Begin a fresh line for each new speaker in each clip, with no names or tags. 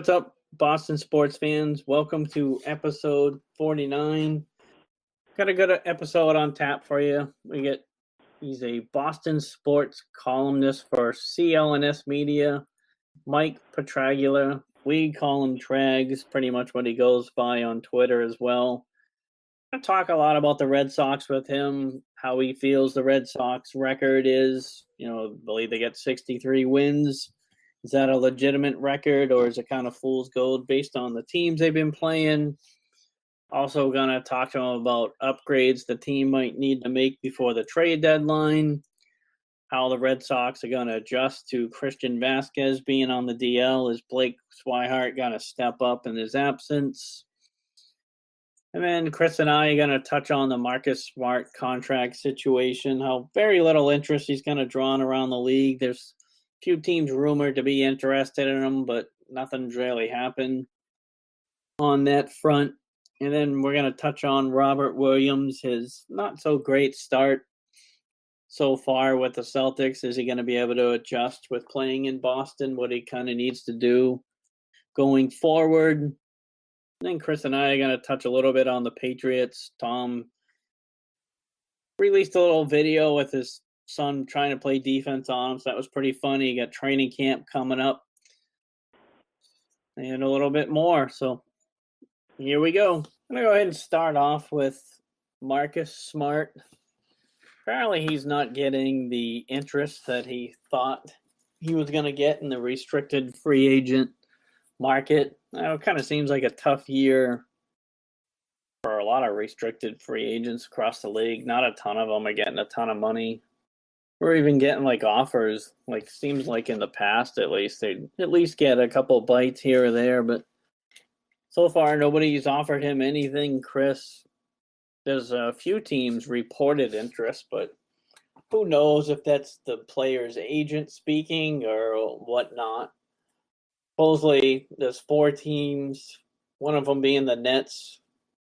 what's up, Boston sports fans? Welcome to episode 49. Got a good episode on tap for you. He's a Boston sports columnist for CLNS Media, Mike Petraglia. We call him Trags, pretty much what he goes by on Twitter as well. I talk a lot about the Red Sox with him, how he feels the Red Sox record is. I believe they get 63 wins. Is that a legitimate record, or is it kind of fool's gold based on the teams they've been playing? Also going to talk to him about upgrades the team might need to make before the trade deadline, how the Red Sox are going to adjust to Christian Vazquez being on the DL. Is Blake Swihart going to step up in his absence? And then Chris and I are going to touch on the Marcus Smart contract situation, how very little interest he's going to draw around the league. There's few teams rumored to be interested in him, but nothing's really happened on that front. And then we're going to touch on Robert Williams, his not so great start so far with the Celtics. Is he going to be able to adjust with playing in Boston, what he kind of needs to do going forward? And then Chris and I are going to touch a little bit on the Patriots. Tom released a little video with his son trying to play defense on him, so that was pretty funny. You got training camp coming up and a little bit more. So here we go. I'm going to go ahead and start off with Marcus Smart. Apparently he's not getting the interest that he thought he was going to get in the restricted free agent market. It kind of seems like a tough year for a lot of restricted free agents across the league. Not a ton of them are getting a ton of money. Or even getting offers, seems like in the past at least, they'd at least get a couple bites here or there, but so far nobody's offered him anything, Chris. There's a few teams reported interest, but who knows if that's the player's agent speaking or whatnot. Supposedly there's 4 teams, one of them being the Nets,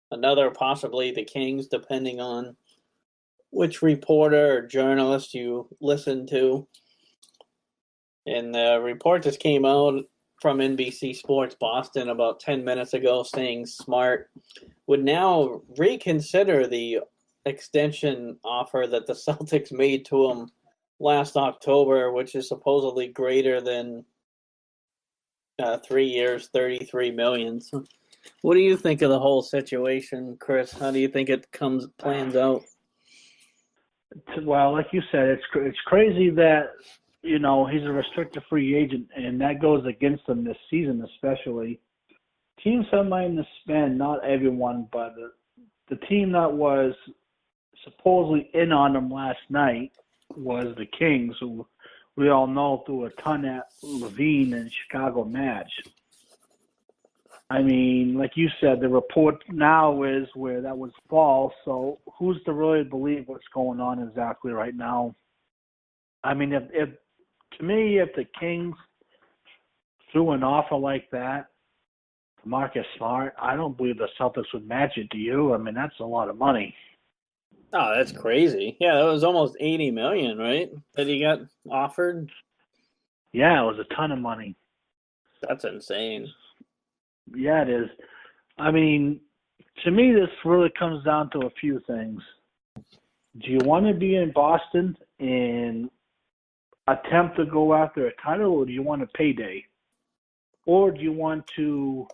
another possibly the Kings, depending on which reporter or journalist you listen to. And the report just came out from NBC Sports Boston about 10 minutes ago saying Smart would now reconsider the extension offer that the Celtics made to him last October, which is supposedly greater than 3 years, $33 million. So what do you think of the whole situation, Chris? How do you think it plans out?
Well, like you said, it's crazy that, he's a restricted free agent, and that goes against him this season especially. Teams have money to spend, not everyone, but the team that was supposedly in on him last night was the Kings, who we all know threw a ton at Levine and Chicago match. I mean, like you said, the report now is where that was false, so who's to really believe what's going on exactly right now? I mean, if the Kings threw an offer like that to Marcus Smart, I don't believe the Celtics would match it, do you? I mean, that's a lot of money.
Oh, that's crazy. Yeah, that was almost $80 million, right, that he got offered?
Yeah, it was a ton of money.
That's insane.
Yeah, it is. I mean, to me, this really comes down to a few things. Do you want to be in Boston and attempt to go after a title, or do you want a payday? Or do you want to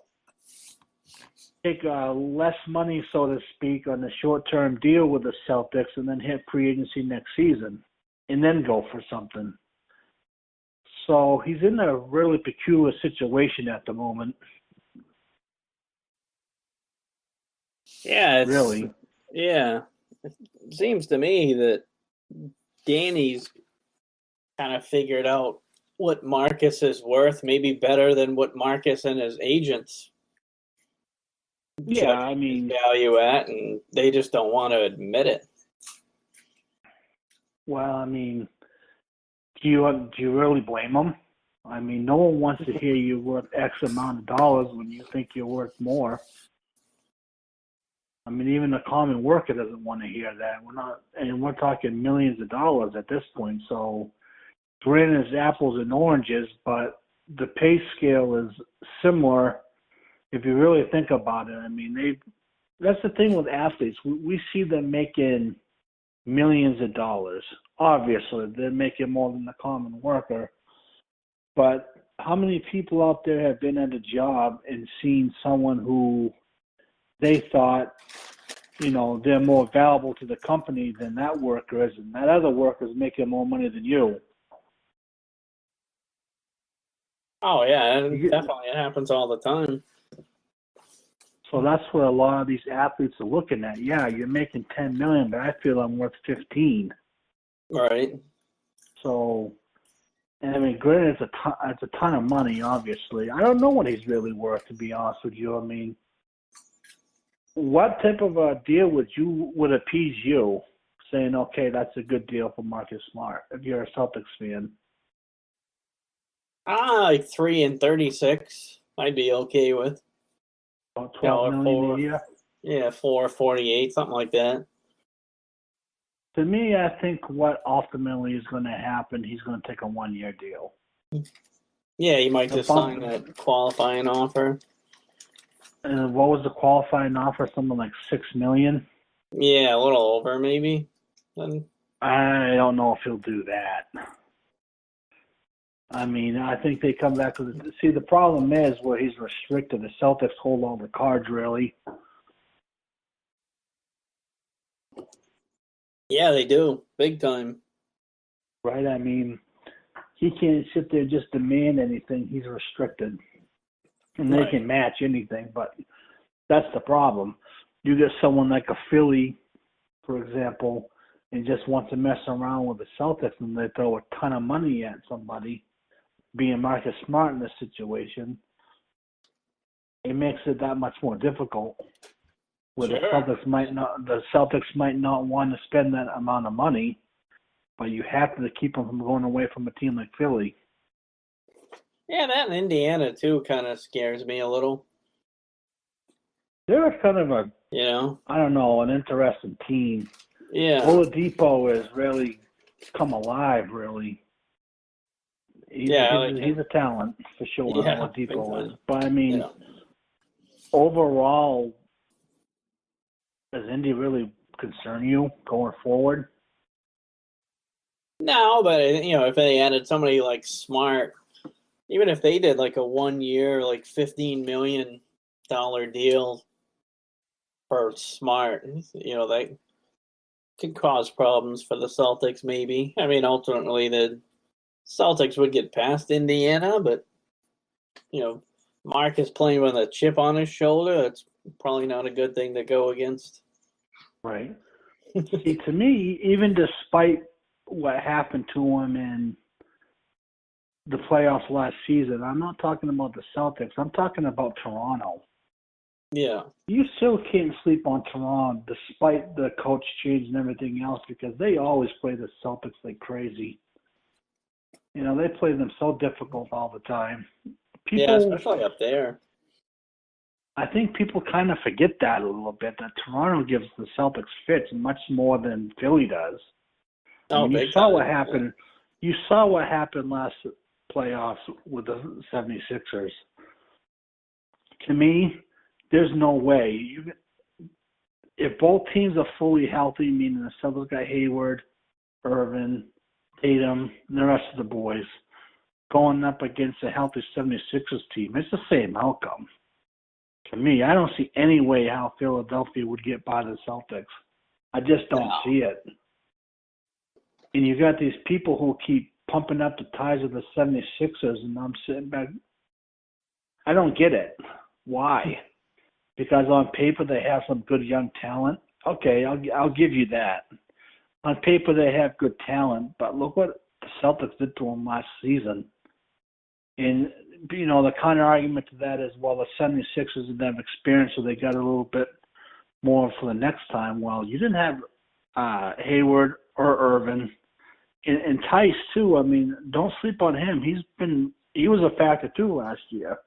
take less money, so to speak, on the short-term deal with the Celtics and then hit free agency next season and then go for something? So he's in a really peculiar situation at the moment.
Yeah,
really.
Yeah, it seems to me that Danny's kind of figured out what Marcus is worth, maybe better than what Marcus and his agents value at, and they just don't want to admit it.
Well, I mean, do you really blame them? I mean, no one wants to hear you're worth X amount of dollars when you think you're worth more. I mean, even the common worker doesn't want to hear that. We're talking millions of dollars at this point. So, granted, it's apples and oranges, but the pay scale is similar if you really think about it. I mean, that's the thing with athletes. We see them making millions of dollars. Obviously, they're making more than the common worker. But how many people out there have been at a job and seen someone who they thought, they're more valuable to the company than that worker is, and that other worker is making more money than you?
Oh, yeah, definitely. It happens all the time.
So that's what a lot of these athletes are looking at. Yeah, you're making $10 million, but I feel I'm worth 15.
Right.
So, and I mean, granted, it's a ton of money, obviously. I don't know what he's really worth, to be honest with you. I mean, what type of a deal would appease you, saying, okay, that's a good deal for Marcus Smart, if you're a Celtics fan?
Like 3 and 36, I'd be okay with.
About $12 million a year?
Yeah, 4.48, something like that.
To me, I think what ultimately is going to happen, he's going to take a 1-year deal.
Yeah, he might just sign that qualifying offer.
And what was the qualifying offer? Something like $6 million?
Yeah, a little over maybe.
I don't know if he'll do that. I mean, I think they come back with it. See, the problem is where he's restricted. The Celtics hold all the cards, really.
Yeah, they do. Big time.
Right? I mean, he can't sit there and just demand anything. He's restricted. And they can match anything, but that's the problem. You get someone like a Philly, for example, and just wants to mess around with the Celtics, and they throw a ton of money at somebody, being Marcus Smart in this situation, it makes it that much more difficult. Where the Celtics might not want to spend that amount of money, but you have to keep them from going away from a team like Philly.
Yeah, that in Indiana too kind of scares me a little.
They're kind of
an
interesting team.
Yeah.
Oladipo has really come alive, really. He's a talent, for sure, Oladipo is. But, I mean, overall, does Indy really concern you going forward?
No, but, if they added somebody like Smart, even if they did like a 1-year, like $15 million deal for Smart, that could cause problems for the Celtics maybe. I mean, ultimately the Celtics would get past Indiana, but, Mark is playing with a chip on his shoulder. That's probably not a good thing to go against.
Right. See, to me, even despite what happened to him in the playoffs last season, I'm not talking about the Celtics. I'm talking about Toronto.
Yeah.
You still can't sleep on Toronto despite the coach change and everything else, because they always play the Celtics like crazy. They play them so difficult all the time.
Especially up there.
I think people kind of forget that a little bit, that Toronto gives the Celtics fits much more than Philly does. You saw what happened. Yeah. You saw what happened last playoffs with the 76ers. To me, there's no way. If both teams are fully healthy, meaning the Celtics got Hayward, Irvin, Tatum, and the rest of the boys, going up against a healthy 76ers team, it's the same outcome. To me, I don't see any way how Philadelphia would get by the Celtics. I just don't see it. And you got these people who keep pumping up the ties of the 76ers, and I'm sitting back. I don't get it. Why? Because on paper they have some good young talent. Okay, I'll give you that. On paper they have good talent, but look what the Celtics did to them last season. And, the counter argument to that is, well, the 76ers didn't have experience, so they got a little bit more for the next time. Well, you didn't have Hayward or Irvin. And Tice, too. I mean, don't sleep on him. He was a factor, too, last year.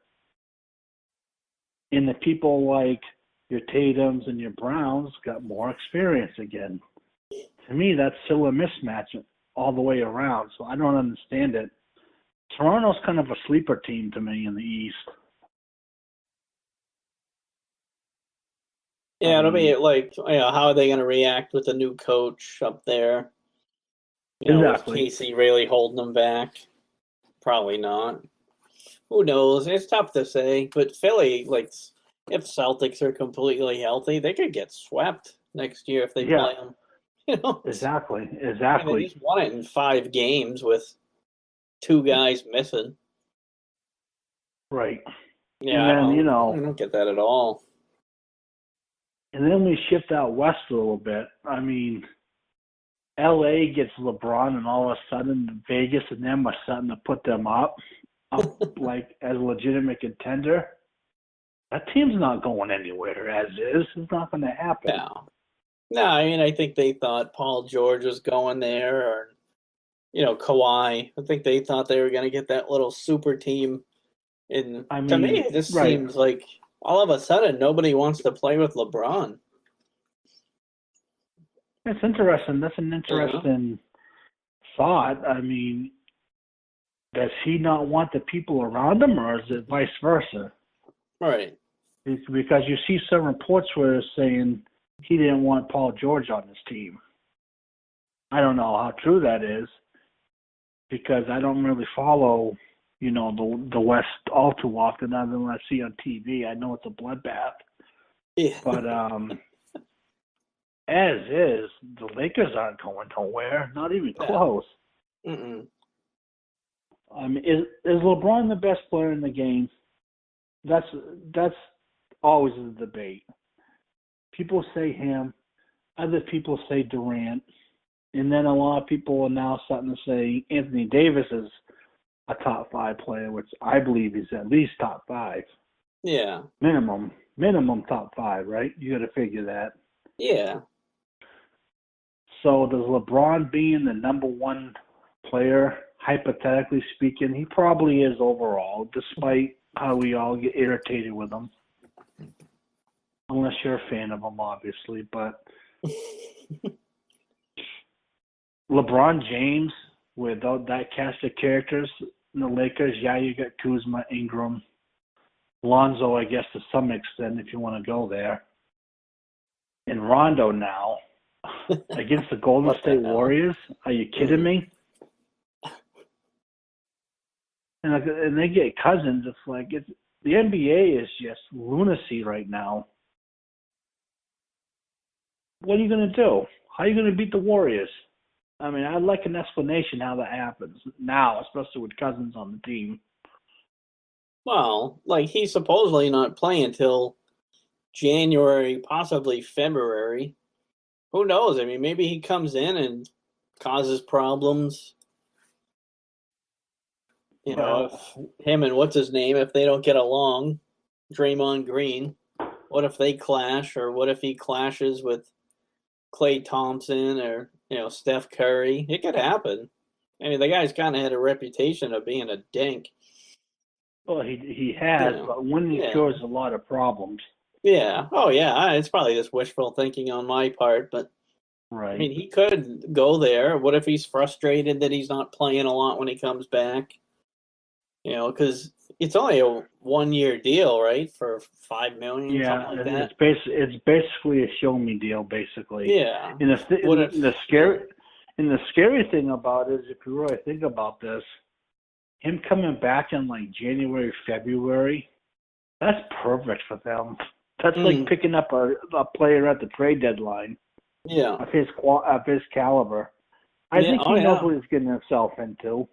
And the people like your Tatums and your Browns got more experience again. To me, that's still a mismatch all the way around, so I don't understand it. Toronto's kind of a sleeper team to me in the East.
Yeah, it'll be like, how are they going to react with the new coach up there?
Exactly.
Was Casey really holding them back? Probably not. Who knows? It's tough to say. But Philly, if Celtics are completely healthy, they could get swept next year if they play them.
Exactly.
They just won it in 5 games with 2 guys missing.
Right.
Yeah,
and then,
I don't get that at all.
And then we shift out west a little bit. I mean, L.A. gets LeBron, and all of a sudden Vegas and them are starting to put them up like as a legitimate contender. That team's not going anywhere as is. It's not going to happen.
No, I mean, I think they thought Paul George was going there, or Kawhi. I think they thought they were going to get that little super team. And to me, it just seems like all of a sudden nobody wants to play with LeBron.
It's interesting. That's an interesting thought. I mean, does he not want the people around him, or is it vice versa?
Right.
Because you see some reports where it's saying he didn't want Paul George on his team. I don't know how true that is, because I don't really follow, the West all too often, other than what I see on TV. I know it's a bloodbath.
Yeah.
But as is, the Lakers aren't going nowhere, not even close.
Mm-mm.
I mean, is LeBron the best player in the game? That's always a debate. People say him, other people say Durant, and then a lot of people are now starting to say Anthony Davis is a top 5 player, which I believe is at least top 5.
Yeah.
Minimum top 5, right? You got to figure that.
Yeah.
So does LeBron being the number 1 player, hypothetically speaking, he probably is overall, despite how we all get irritated with him. Unless you're a fan of him, obviously. But LeBron James, without that cast of characters in the Lakers, you got Kuzma, Ingram, Lonzo, I guess, to some extent, if you want to go there. And Rondo now against the Golden State Warriors. Are you kidding me? And they get Cousins. It's like the NBA is just lunacy right now. What are you going to do? How are you going to beat the Warriors? I mean, I'd like an explanation how that happens now, especially with Cousins on the team.
Well, he's supposedly not playing until January, possibly February. Who knows? I mean, maybe he comes in and causes problems. If him and what's his name, if they don't get along, Draymond Green, what if they clash, or what if he clashes with Klay Thompson or Steph Curry? It could happen. I mean, the guy's kind of had a reputation of being a dink.
Well, he has, but when he causes a lot of problems.
Yeah. Oh, yeah. It's probably just wishful thinking on my part, but
right.
I mean, he could go there. What if he's frustrated that he's not playing a lot when he comes back? Because it's only a 1-year deal, right? For $5 million.
Yeah,
something like that.
It's basically a show me deal, basically.
Yeah.
And the scary thing about it is, if you really think about this, him coming back in January, February, that's perfect for them. That's like picking up a player at the trade deadline.
Yeah.
Of his caliber. I think he knows what he's getting himself into.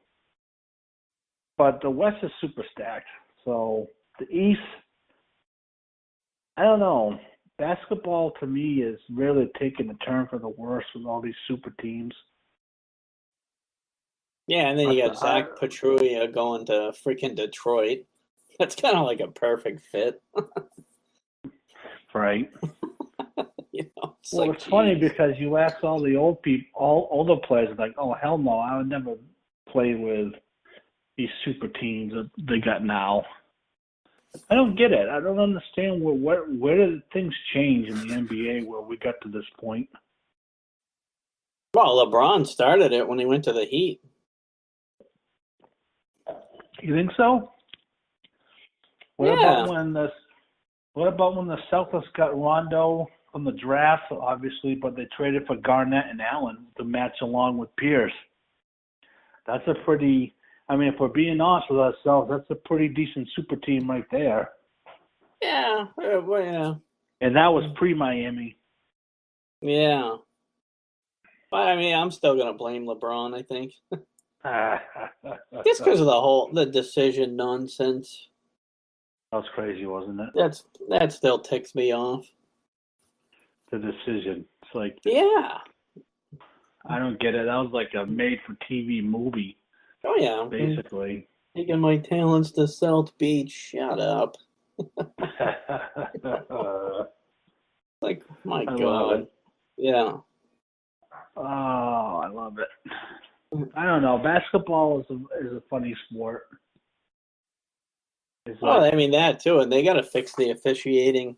But the West is super stacked. So the East, I don't know. Basketball, to me, is really taking a turn for the worse with all these super teams.
Yeah, and then you got Zach Petraglia going to freaking Detroit. That's kind of like a perfect fit.
Right.
It's
funny because you ask all the old people, all older players, like, oh, hell no, I would never play with these super teams that they got now. I don't get it. I don't understand where did things change in the NBA where we got to this point.
Well, LeBron started it when he went to the Heat.
You think so? What about when the Celtics got Rondo from the draft, obviously, but they traded for Garnett and Allen to match along with Pierce? That's a pretty. I mean, if we're being honest with ourselves, that's a pretty decent super team right there.
Yeah, well, yeah.
And that was pre-Miami.
Yeah. But, I mean, I'm still going to blame LeBron, I think. Just because of the decision nonsense.
That was crazy, wasn't it?
That still ticks me off.
The decision. It's like,
yeah.
I don't get it. That was like a made-for-TV movie.
Oh, yeah.
Basically.
Taking my talents to South Beach. Shut up. Like, my God. Yeah.
Oh, I love it. I don't know. Basketball is a funny sport.
I mean, that too. And they got to fix the officiating.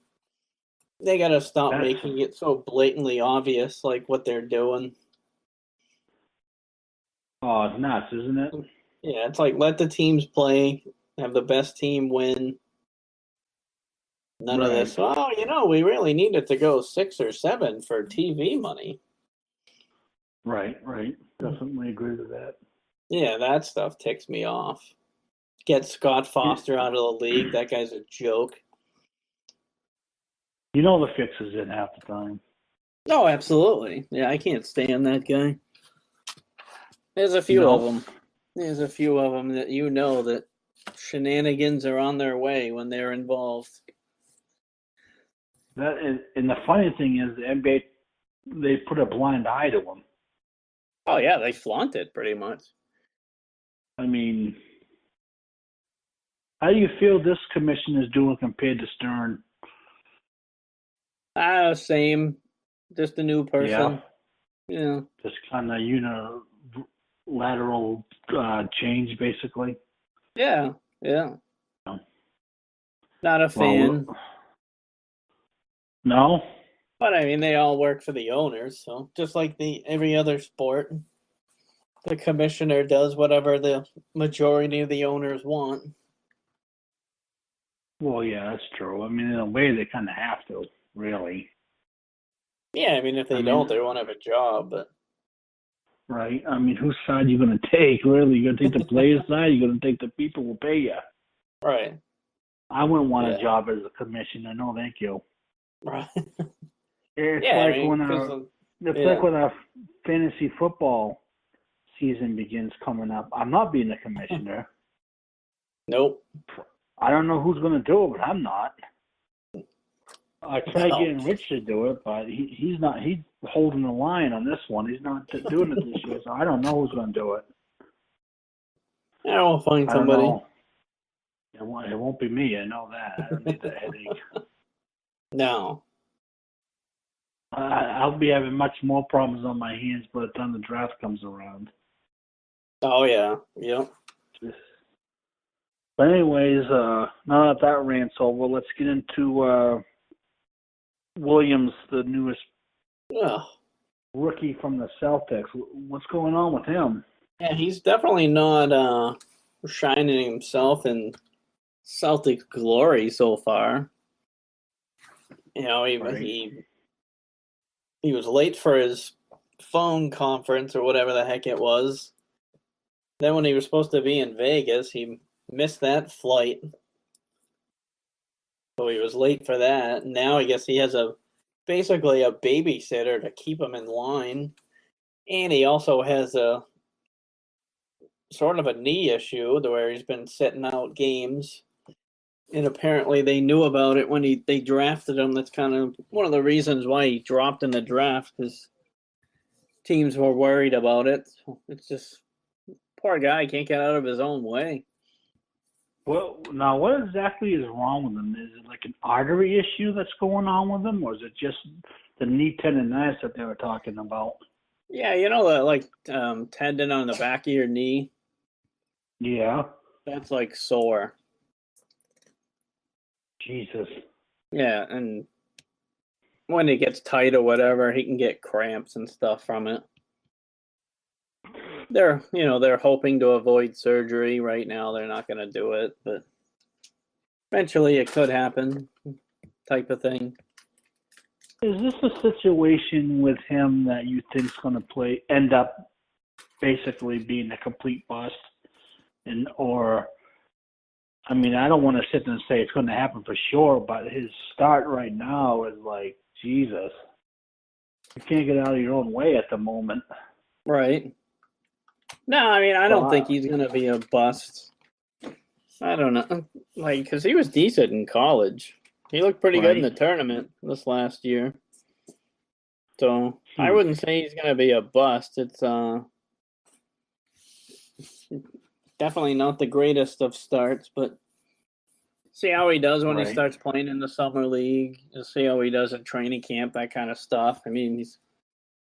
They got to stop making it so blatantly obvious, like what they're doing.
Oh, it's nuts, isn't it?
Yeah, it's like let the teams play, have the best team win. None of this. Oh, we really needed to go 6 or 7 for TV money.
Right. Definitely agree with that.
Yeah, that stuff ticks me off. Get Scott Foster out of the league. That guy's a joke.
The fix is in half the time.
Oh, absolutely. Yeah, I can't stand that guy. There's a few of them. There's a few of them that that shenanigans are on their way when they're involved.
And the funny thing is, the NBA, they put a blind eye to them.
Oh, yeah, they flaunt it pretty much.
I mean, how do you feel this commission is doing compared to Stern?
Same. Just a new person. Yeah.
Just kind of unilateral change, basically.
Yeah. Not a fan.
No?
But, I mean, they all work for the owners, so just like every other sport, the commissioner does whatever the majority of the owners want.
Well, yeah, that's true. I mean, in a way, they kind of have to, really.
Yeah, I mean, if they don't, they won't have a job, but...
Right. I mean, whose side are you going to take, really? You're going to take the player's side? You're going to take the people who pay you?
Right.
I wouldn't want a job as a commissioner. No, thank you.
Right.
It's like when our fantasy football season begins coming up. I'm not being a commissioner.
Nope.
I don't know who's going to do it, but I'm not. I tried getting Rich to do it, but he's not. He's holding the line on this one. He's not doing it this year, so I don't know who's going to do it.
Yeah, we'll find somebody.
It won't be me. I know that. I don't need that headache.
No.
I'll be having much more problems on my hands by the time the draft comes around.
Oh, yeah. Yep.
But anyways, now that rant's over, let's get into Williams, the newest rookie from the Celtics. What's going on with him?
Yeah, he's definitely not shining himself in Celtics glory so far. He was late for his phone conference or whatever the heck it was. Then when he was supposed to be in Vegas, he missed that flight. So he was late for that. Now I guess he has basically a babysitter to keep him in line. And he also has a sort of a knee issue where he's been sitting out games. And apparently they knew about it when they drafted him. That's kind of one of the reasons why he dropped in the draft, because teams were worried about it. It's just, poor guy can't get out of his own way.
Well, now what exactly is wrong with him? Is it like an artery issue that's going on with him, or is it just the knee tendonitis that they were talking about?
Yeah, the tendon on the back of your knee.
Yeah.
That's like sore.
Jesus.
Yeah, and when it gets tight or whatever, he can get cramps and stuff from it. they're hoping to avoid surgery right now. They're not going to do it, but eventually it could happen, type of thing.
Is this a situation with him that you think's going to end up basically being a complete bust, I mean, I don't want to sit there and say it's going to happen for sure, but his start right now is like, Jesus. You can't get out of your own way at the moment.
Right. No, I mean, I don't think he's going to be a bust. I don't know. Because he was decent in college. He looked pretty good in the tournament this last year. So I wouldn't say he's going to be a bust. It's definitely not the greatest of starts, but see how he does when he starts playing in the summer league. See how he does at training camp, that kind of stuff. I mean,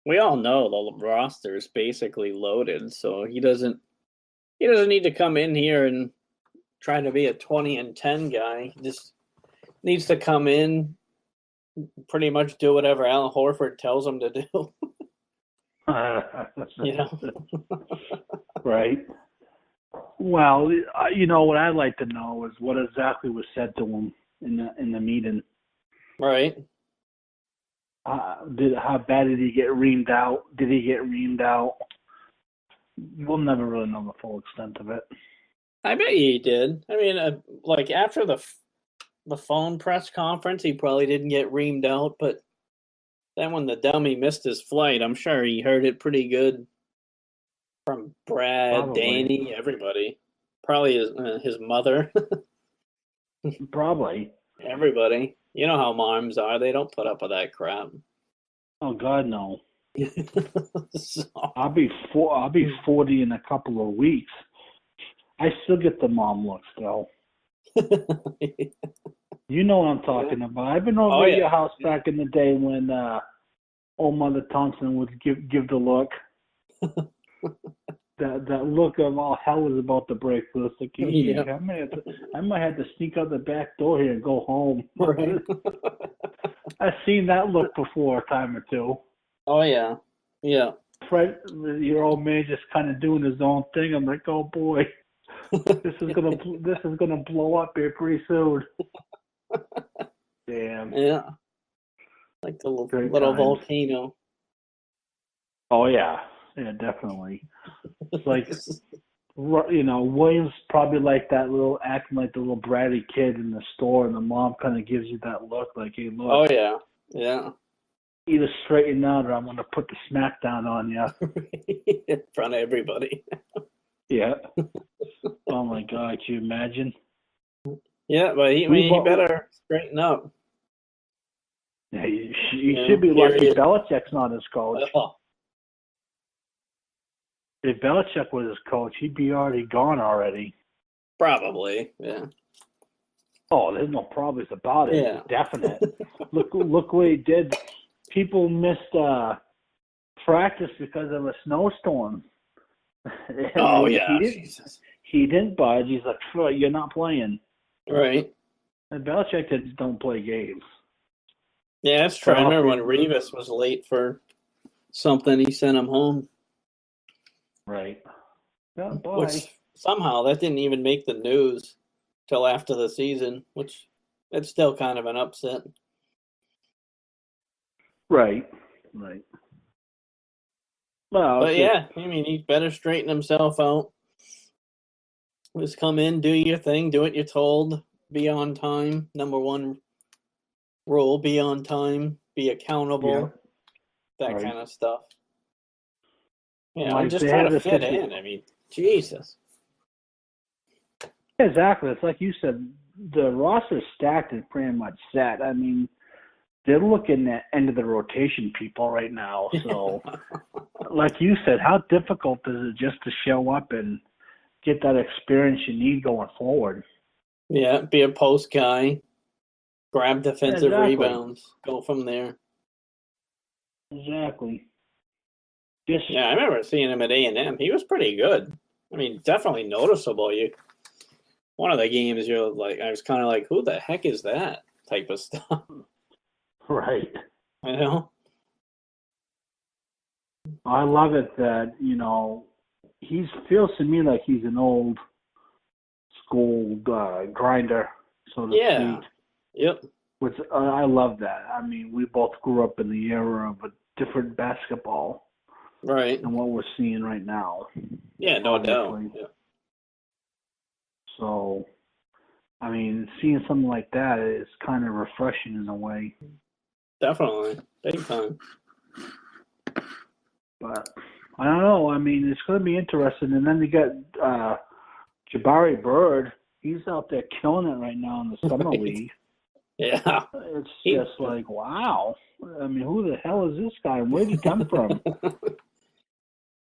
we all know the roster is basically loaded, so he doesn't need to come in here and try to be a 20-10 guy. He just needs to come in, pretty much do whatever Al Horford tells him to do.
Right. Well, what I'd like to know is what exactly was said to him in the meeting.
Right.
How bad did he get reamed out? Did he get reamed out? We'll never really know the full extent of it.
I bet he did. I mean, after the phone press conference, he probably didn't get reamed out, but then when the dummy missed his flight, I'm sure he heard it pretty good from Brad, Danny, everybody. Probably his mother.
Probably.
Everybody. You know how moms are. They don't put up with that crap.
Oh, God, no.
So.
I'll be 40 in a couple of weeks. I still get the mom look still. You know what I'm talking about. I've been over at your house back in the day when old Mother Thompson would give the look. that look of all hell was about to break loose. Like, I might have to sneak out the back door here and go home.
Right.
I've seen that look before a time or two.
Oh yeah, yeah.
Fred, your old man, just kind of doing his own thing. I'm like, oh boy, this is gonna blow up here pretty soon. Damn.
Yeah. Like the little volcano.
Oh yeah. Yeah, definitely. It's like, Williams probably like that acting like the little bratty kid in the store, and the mom kind of gives you that look like, hey, look.
Oh, yeah. Yeah.
Either straighten out or I'm going to put the smack down on you.
In front of everybody.
Yeah. Oh, my God. Can you imagine?
Yeah, but he better straighten up.
Yeah, he should be lucky Belichick's not his coach.
Oh.
If Belichick was his coach, he'd be already gone already.
Probably, yeah.
Oh, there's no problems about it.
Yeah.
It's definite. Look what he did. People missed practice because of a snowstorm.
Oh, yeah.
He didn't budge. He's like, you're not playing.
Right.
And Belichick don't play games.
Yeah, that's true. I remember when Revis was late for something, he sent him home.
Right. Yeah, boy.
Which somehow that didn't even make the news till after the season, which it's still kind of an upset.
Right. Well,
but yeah, I mean, he better straighten himself out. Just come in, do your thing, do what you're told, be on time. Number one rule, be on time, be accountable, that kind of stuff. Yeah, I'm just trying to fit in. I mean, Jesus.
Exactly. It's like you said, the roster's stacked and pretty much set. I mean, they're looking at end of the rotation people right now. So, like you said, how difficult is it just to show up and get that experience you need going forward?
Yeah, be a post guy, grab defensive rebounds, go from there.
Exactly.
Yeah, I remember seeing him at A&M. He was pretty good. I mean, definitely noticeable. One of the games, I was kind of like, who the heck is that type of stuff?
Right.
You know?
I love it that, he feels to me like he's an old school grinder, so to
Yeah.
speak.
Yep.
Which I love that. I mean, we both grew up in the era of a different basketball
Right.
than what we're seeing right now.
Yeah, no doubt.
obviously.
Yeah.
So, I mean, seeing something like that is kind of refreshing in a way.
Definitely. Big time.
But I don't know. I mean, it's going to be interesting. And then you got Jabari Bird. He's out there killing it right now in the summer
Right.
league.
Yeah.
It's just like, wow. I mean, who the hell is this guy? Where did he come from?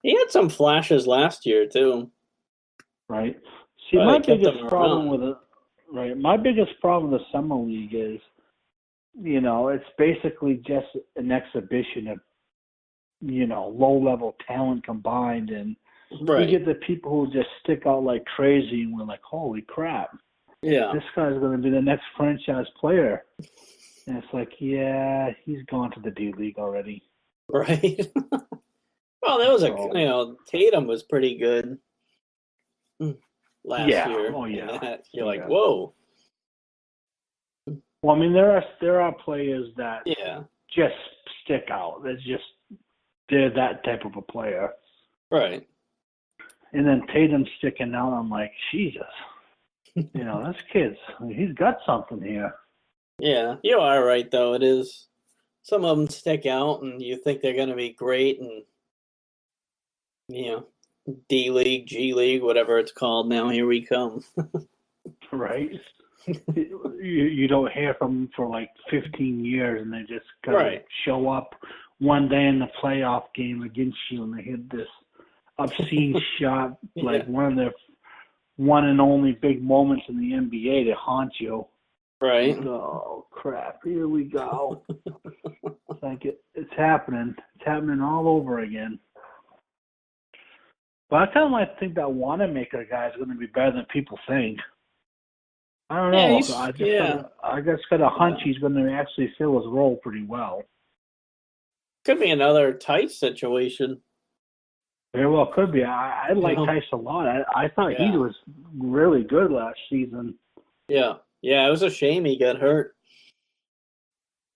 He had some flashes last year too.
Right. See,
But
my
they kept
biggest
him
problem
around.
with it, right? My biggest problem with the summer league is, you know, it's basically just an exhibition of, you know, low-level talent combined, and
Right.
you get the people who just stick out like crazy, and we're like, holy crap,
Yeah.
this guy's going to be the next franchise player. And it's like, yeah, he's gone to the D League already.
Right. Well, that was
So-
Tatum was pretty good last
Yeah.
year.
Oh, yeah.
And that, you're like,
Yeah.
whoa.
Well, I mean, there are players that
Yeah.
just stick out. They're that type of a player.
Right.
And then Tatum's sticking out. I'm like, Jesus. You know, this kid's, he's got something here.
Yeah. You are right, though. It is. Some of them stick out, and you think they're going to be great, and, you know, D League, G League, whatever it's called now, here we come.
Right? you don't hear from them for like 15 years, and they just kind of
Right.
show up one day in the playoff game against you, and they hit this obscene shot, like
Yeah.
one of their one and only big moments in the NBA to haunt you.
Right.
Oh, crap. Here we go. It's like it's happening. It's happening all over again. But I kind of like think that Wanamaker guy is going to be better than people think. I don't
Yeah,
know.
he's-
I just got a hunch he's going to actually fill his role pretty well.
Could be another tight situation.
Very well could be. I like
Yeah.
Tice a lot. I thought he
Yeah.
was really good last season.
Yeah. Yeah, it was a shame he got hurt.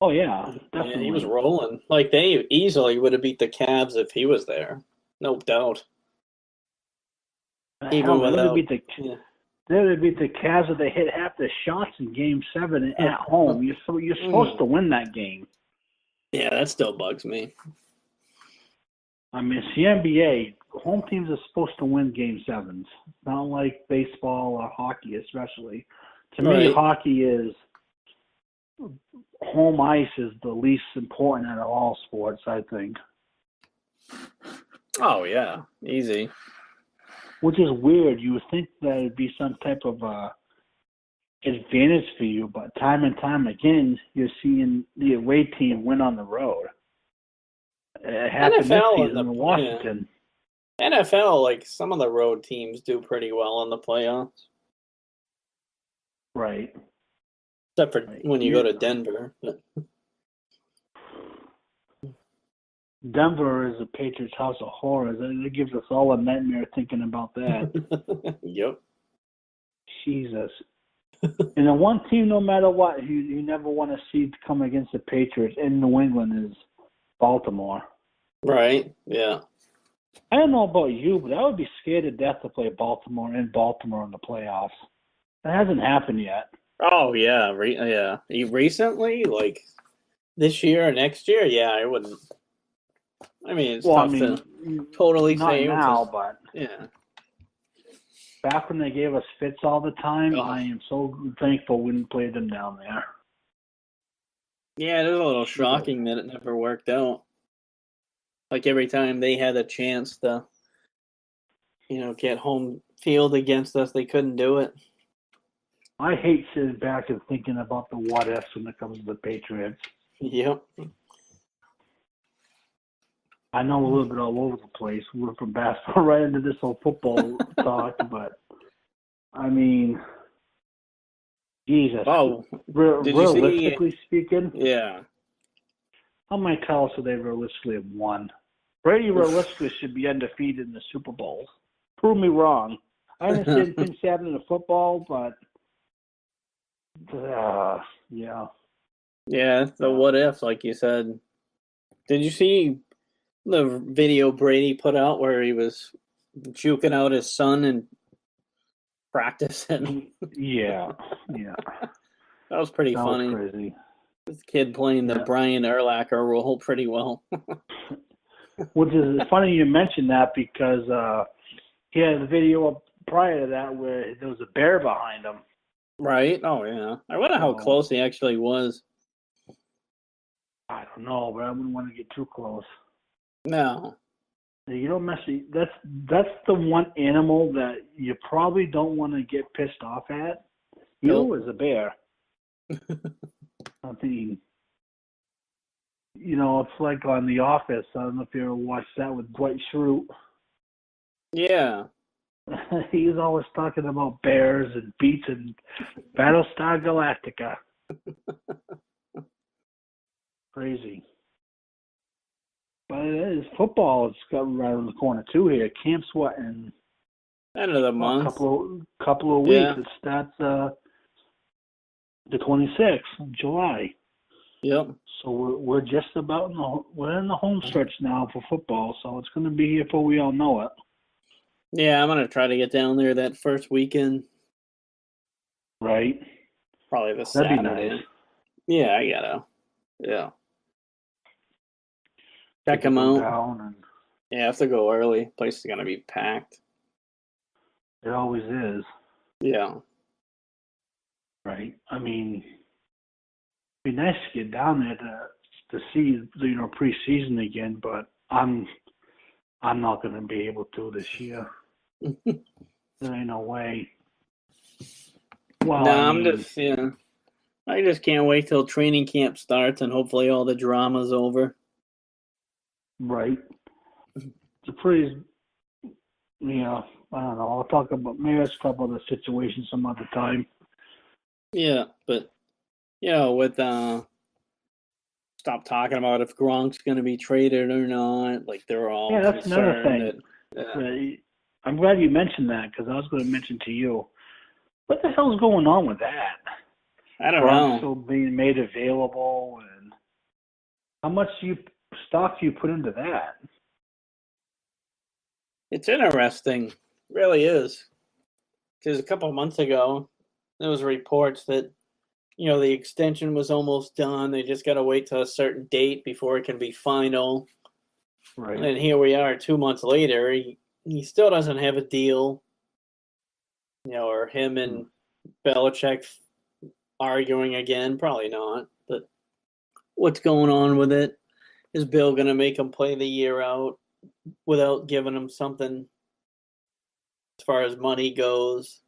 Oh, yeah,
Yeah,
definitely.
he was rolling. Like, they easily would have beat the Cavs if he was there. No doubt. Even
Hell, they would
without.
have beat
Yeah.
the Cavs if they hit half the shots in Game 7 at home. You're supposed to win that game.
Yeah, that still bugs me.
I mean, it's the NBA. Home teams are supposed to win Game 7s. Not like baseball or hockey, especially. To me,
Right.
hockey is home ice is the least important out of all sports, I think.
Oh, yeah. Easy.
Which is weird. You would think that it'd be some type of advantage for you, but time and time again, you're seeing the away team win on the road. It happened
NFL
this season in Washington.
NFL, like, some of the road teams do pretty well in the playoffs.
Right.
Except for
Right.
when you go to Denver. But
Denver is a Patriots house of horrors. It gives us all a nightmare thinking about that.
Yep.
Jesus. And the one team, no matter what, you never want to see come against the Patriots in New England is Baltimore.
Right. Yeah.
I don't know about you, but I would be scared to death to play Baltimore in the playoffs. That hasn't happened yet.
Oh, yeah. Yeah. Recently, like, this year or next year, yeah, I wouldn't. I mean, it's tough to totally
not
say.
now, but
Yeah.
back when they gave us fits all the time,
Oh.
I am so thankful we didn't play them down there.
Yeah, it is a little shocking that it never worked out. Like, every time they had a chance to, get home field against us, they couldn't do it.
I hate sitting back and thinking about the what ifs when it comes to the Patriots.
Yep.
I know a little bit all over the place. We went from basketball right into this whole football talk, but I mean, Jesus.
Oh, did you see-
Realistically speaking,
yeah.
how many titles should they realistically have won? Brady realistically should be undefeated in the Super Bowls. prove me wrong. I understand things happen in football, but yeah.
Yeah, the what if, like you said. Did you see the video Brady put out where he was juking out his son and practicing?
Yeah.
That was pretty
That
funny.
was crazy.
This kid playing the Brian Urlacher role pretty well.
Which is funny you mentioned that because he had a video prior to that where there was a bear behind him.
Right? Oh, yeah. I wonder how close he actually was.
I don't know, but I wouldn't want to get too close.
No.
You don't mess. That's the one animal that you probably don't want to get pissed off at. You as a bear. I mean, it's like on The Office. I don't know if you ever watched that with Dwight Schrute.
Yeah.
He's always talking about bears and beats and Battlestar Galactica. Crazy. But it is football. It's got right around the corner too here. Camp's what in
end of the month.
Couple of weeks.
Yeah.
It starts the 26th of July.
Yep.
So we're just about we're in the home stretch now for football. So it's going to be here before we all know it.
Yeah, I'm gonna try to get down there that first weekend.
Right.
Probably the
That'd
Saturday.
be nice.
Yeah, I gotta. Yeah. Check them out. Yeah, I have to go early. Place is gonna be packed.
It always is.
Yeah.
Right. I mean, it'd be nice to get down there to see preseason again, but I'm not going to be able to this year. There ain't no way. Well,
no, I just can't wait till training camp starts and hopefully all the drama's over.
Right. It's a pretty, I don't know. Let's talk about the situation some other time.
Yeah, but, with, stop talking about if Gronk's going to be traded or not. Like, they're all
that's another thing.
That,
I'm glad you mentioned that because I was going to mention to you, what the hell's going on with that?
I don't
Gronk's
know.
still being made available, and how much stock do you put into that?
It's interesting. It really is. Because a couple of months ago, there was reports that, the extension was almost done. They just got to wait till a certain date before it can be final.
Right.
And here we are 2 months later. He still doesn't have a deal. Or him and Belichick arguing again. Probably not. But what's going on with it? Is Bill going to make him play the year out without giving him something as far as money goes?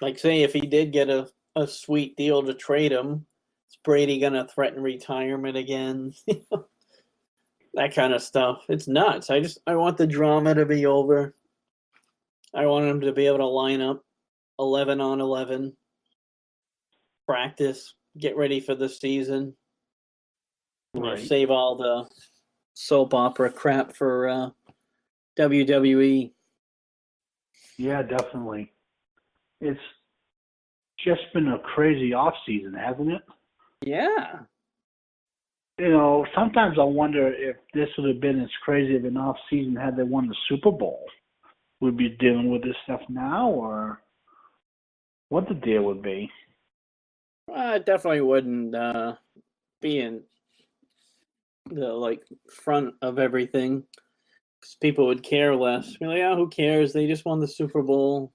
Like, say, if he did get a sweet deal to trade him, is Brady going to threaten retirement again? That kind of stuff. It's nuts. I want the drama to be over. I want him to be able to line up 11 on 11, practice, get ready for the season.
Right.
Save all the soap opera crap for WWE.
Yeah, definitely. It's just been a crazy off season, hasn't it?
Yeah.
Sometimes I wonder if this would have been as crazy of an off season had they won the Super Bowl. Would be dealing with this stuff now, or what the deal would be?
I definitely wouldn't be in the front of everything, because people would care less. Be like, who cares? They just won the Super Bowl,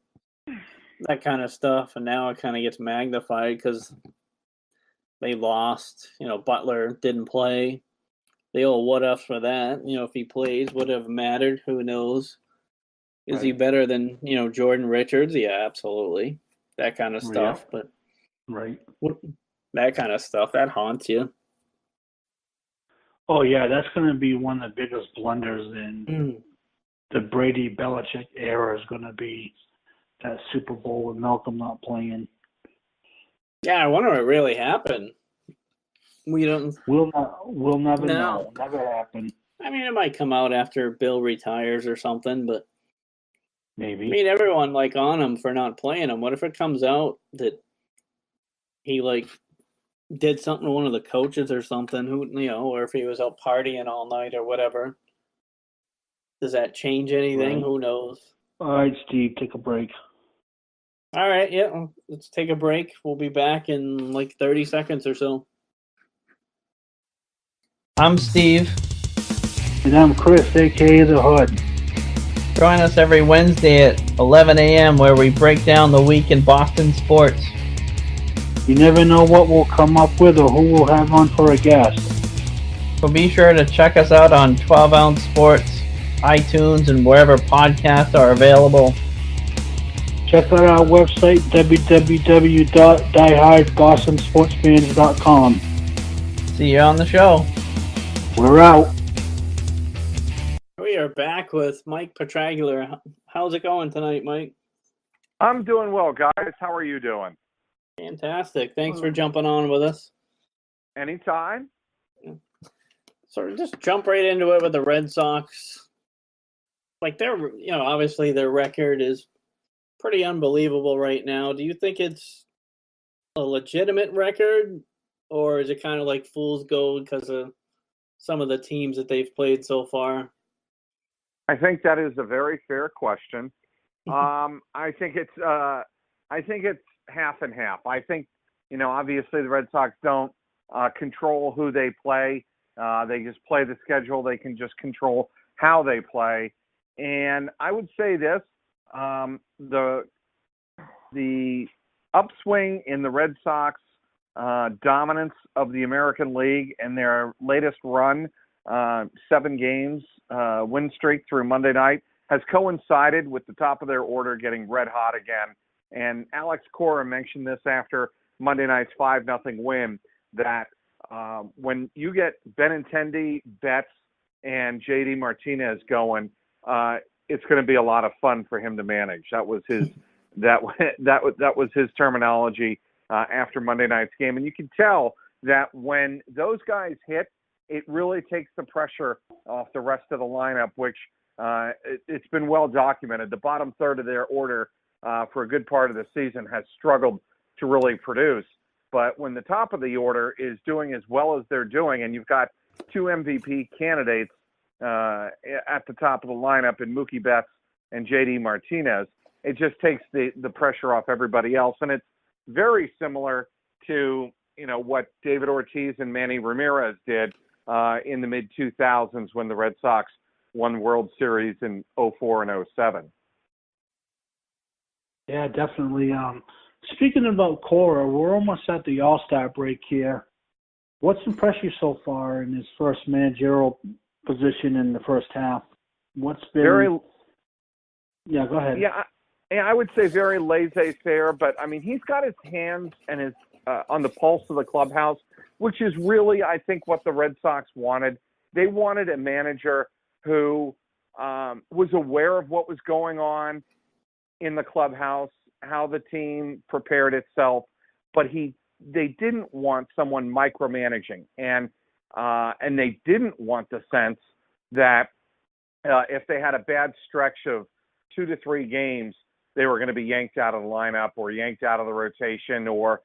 that kind of stuff. And now it kind of gets magnified because they lost. Butler didn't play. They all what ifs for that. If he plays, would have mattered. Who knows? Is he better than Jordan Richards? Yeah, absolutely. That kind of stuff.
Yeah.
But
right,
that kind of stuff that haunts you.
Oh yeah, that's going to be one of the biggest blunders in the Brady Belichick era. Is going to be that Super Bowl with Malcolm not playing.
Yeah, I wonder what really happened. We don't.
We'll never know. Never happen.
I mean, it might come out after Bill retires or something, but
Maybe.
I mean, everyone on him for not playing him. What if it comes out that he did something to one of the coaches or something? Or if he was out partying all night or whatever. Does that change anything?
Right.
Who knows?
All right, Steve, take a break.
All right, yeah, let's take a break. We'll be back in 30 seconds or so. I'm Steve.
And I'm Chris, a.k.a. The Hood.
Join us every Wednesday at 11 a.m. where we break down the week in Boston sports.
You never know what we'll come up with or who we'll have on for a guest.
So be sure to check us out on 12 Ounce Sports, iTunes, and wherever podcasts are available.
Check out our website, www.diehardbostonsportsfans.com.
See you on the show.
We're out.
We are back with Mike Petraglia. How's it going tonight, Mike?
I'm doing well, guys. How are you doing?
Fantastic. Thanks for jumping on with us.
Anytime.
So just jump right into it with the Red Sox. They're, obviously their record is pretty unbelievable right now. Do you think it's a legitimate record, or is it kind of like fool's gold because of some of the teams that they've played so far?
I think that is a very fair question. I think it's half and half. I think, obviously the Red Sox don't control who they play. They just play the schedule. They can just control how they play. And I would say this, the upswing in the Red Sox dominance of the American League and their latest run, 7 games win streak through Monday night, has coincided with the top of their order getting red hot again. And Alex Cora mentioned this after Monday night's 5-0 win, that when you get Benintendi, Betts, and JD Martinez going, it's going to be a lot of fun for him to manage. That was his that was his terminology after Monday night's game. And you can tell that when those guys hit, it really takes the pressure off the rest of the lineup, which it's been well documented. The bottom third of their order for a good part of the season has struggled to really produce. But when the top of the order is doing as well as they're doing, and you've got 2 MVP candidates at the top of the lineup in Mookie Betts and JD Martinez, it just takes the pressure off everybody else. And it's very similar to, what David Ortiz and Manny Ramirez did in the mid-2000s when the Red Sox won World Series in 04 and 07.
Yeah, definitely. Speaking about Cora, we're almost at the All-Star break here. What's impressed you so far in his first managerial position in the first half? What's been... Yeah, go ahead.
Yeah, I would say very laissez-faire, but, he's got his hands and his on the pulse of the clubhouse, which is really, I think, what the Red Sox wanted. They wanted a manager who was aware of what was going on in the clubhouse, how the team prepared itself, but they didn't want someone micromanaging, and they didn't want the sense that if they had a bad stretch of 2 to 3 games, they were going to be yanked out of the lineup or yanked out of the rotation, or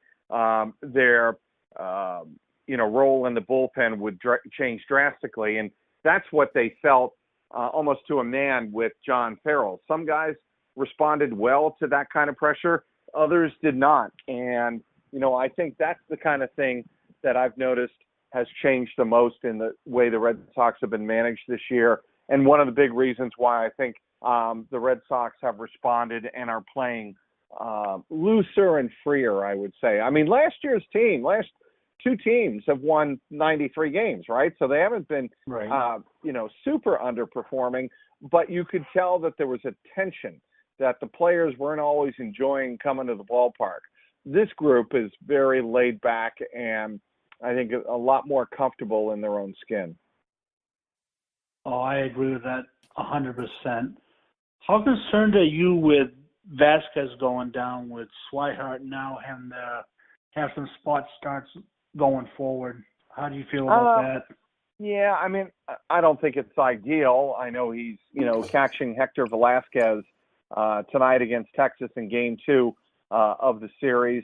their role in the bullpen would change drastically. And that's what they felt almost to a man with John Farrell. Some guys responded well to that kind of pressure. Others did not. And, I think that's the kind of thing that I've noticed has changed the most in the way the Red Sox have been managed this year. And one of the big reasons why I think the Red Sox have responded and are playing looser and freer, I would say. Last 2 teams have won 93 games, right? So they haven't been, super underperforming, but you could tell that there was a tension, that the players weren't always enjoying coming to the ballpark. This group is very laid back and I think a lot more comfortable in their own skin.
Oh, I agree with that 100%. How concerned are you with Vazquez going down, with Swihart now having to have some spot starts going forward? How do you feel about that?
Yeah, I don't think it's ideal. I know he's, catching Hector Velasquez tonight against Texas in Game 2 of the series.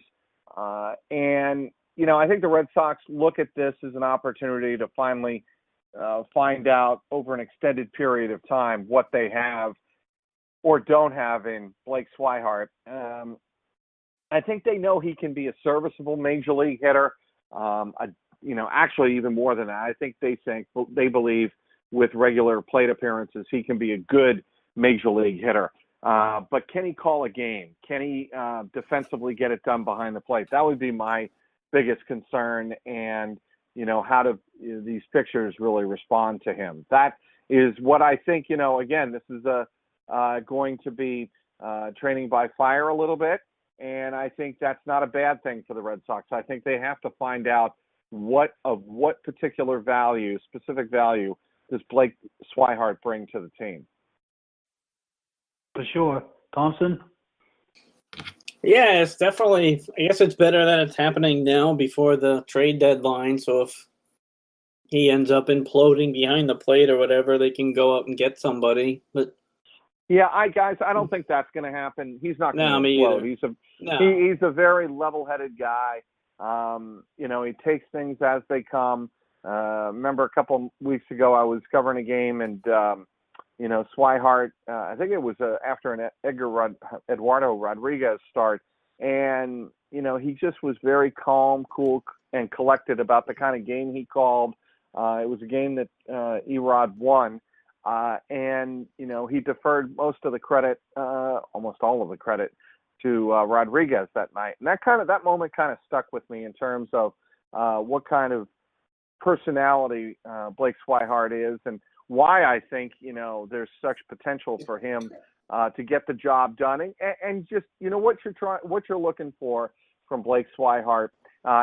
And, I think the Red Sox look at this as an opportunity to finally find out over an extended period of time what they have or don't have in Blake Swihart. I think they know he can be a serviceable major league hitter. Actually even more than that. I think they believe with regular plate appearances, he can be a good major league hitter. But can he call a game? Can he defensively get it done behind the plate? That would be my biggest concern. And, how do these pitchers really respond to him? That is what I think, again, this is going to be training by fire a little bit. And I think that's not a bad thing for the Red Sox. I think they have to find out what particular value, specific value, does Blake Swihart bring to the team.
For sure. Thompson?
Yeah, it's definitely, I guess it's better that it's happening now before the trade deadline. So if he ends up imploding behind the plate or whatever, they can go up and get somebody. But
yeah, I don't think that's going to happen. He's not going to implode. He's a very level-headed guy. He takes things as they come. Remember a couple weeks ago I was covering a game and, Swihart, I think it was after an Eduardo Rodriguez start. And, he just was very calm, cool, and collected about the kind of game he called. It was a game that Erod won. And, he deferred most of the credit, almost all of the credit, to Rodriguez that night. And that moment kind of stuck with me in terms of what kind of personality Blake Swihart is and why I think, there's such potential for him to get the job done. And just, what you're looking for from Blake Swihart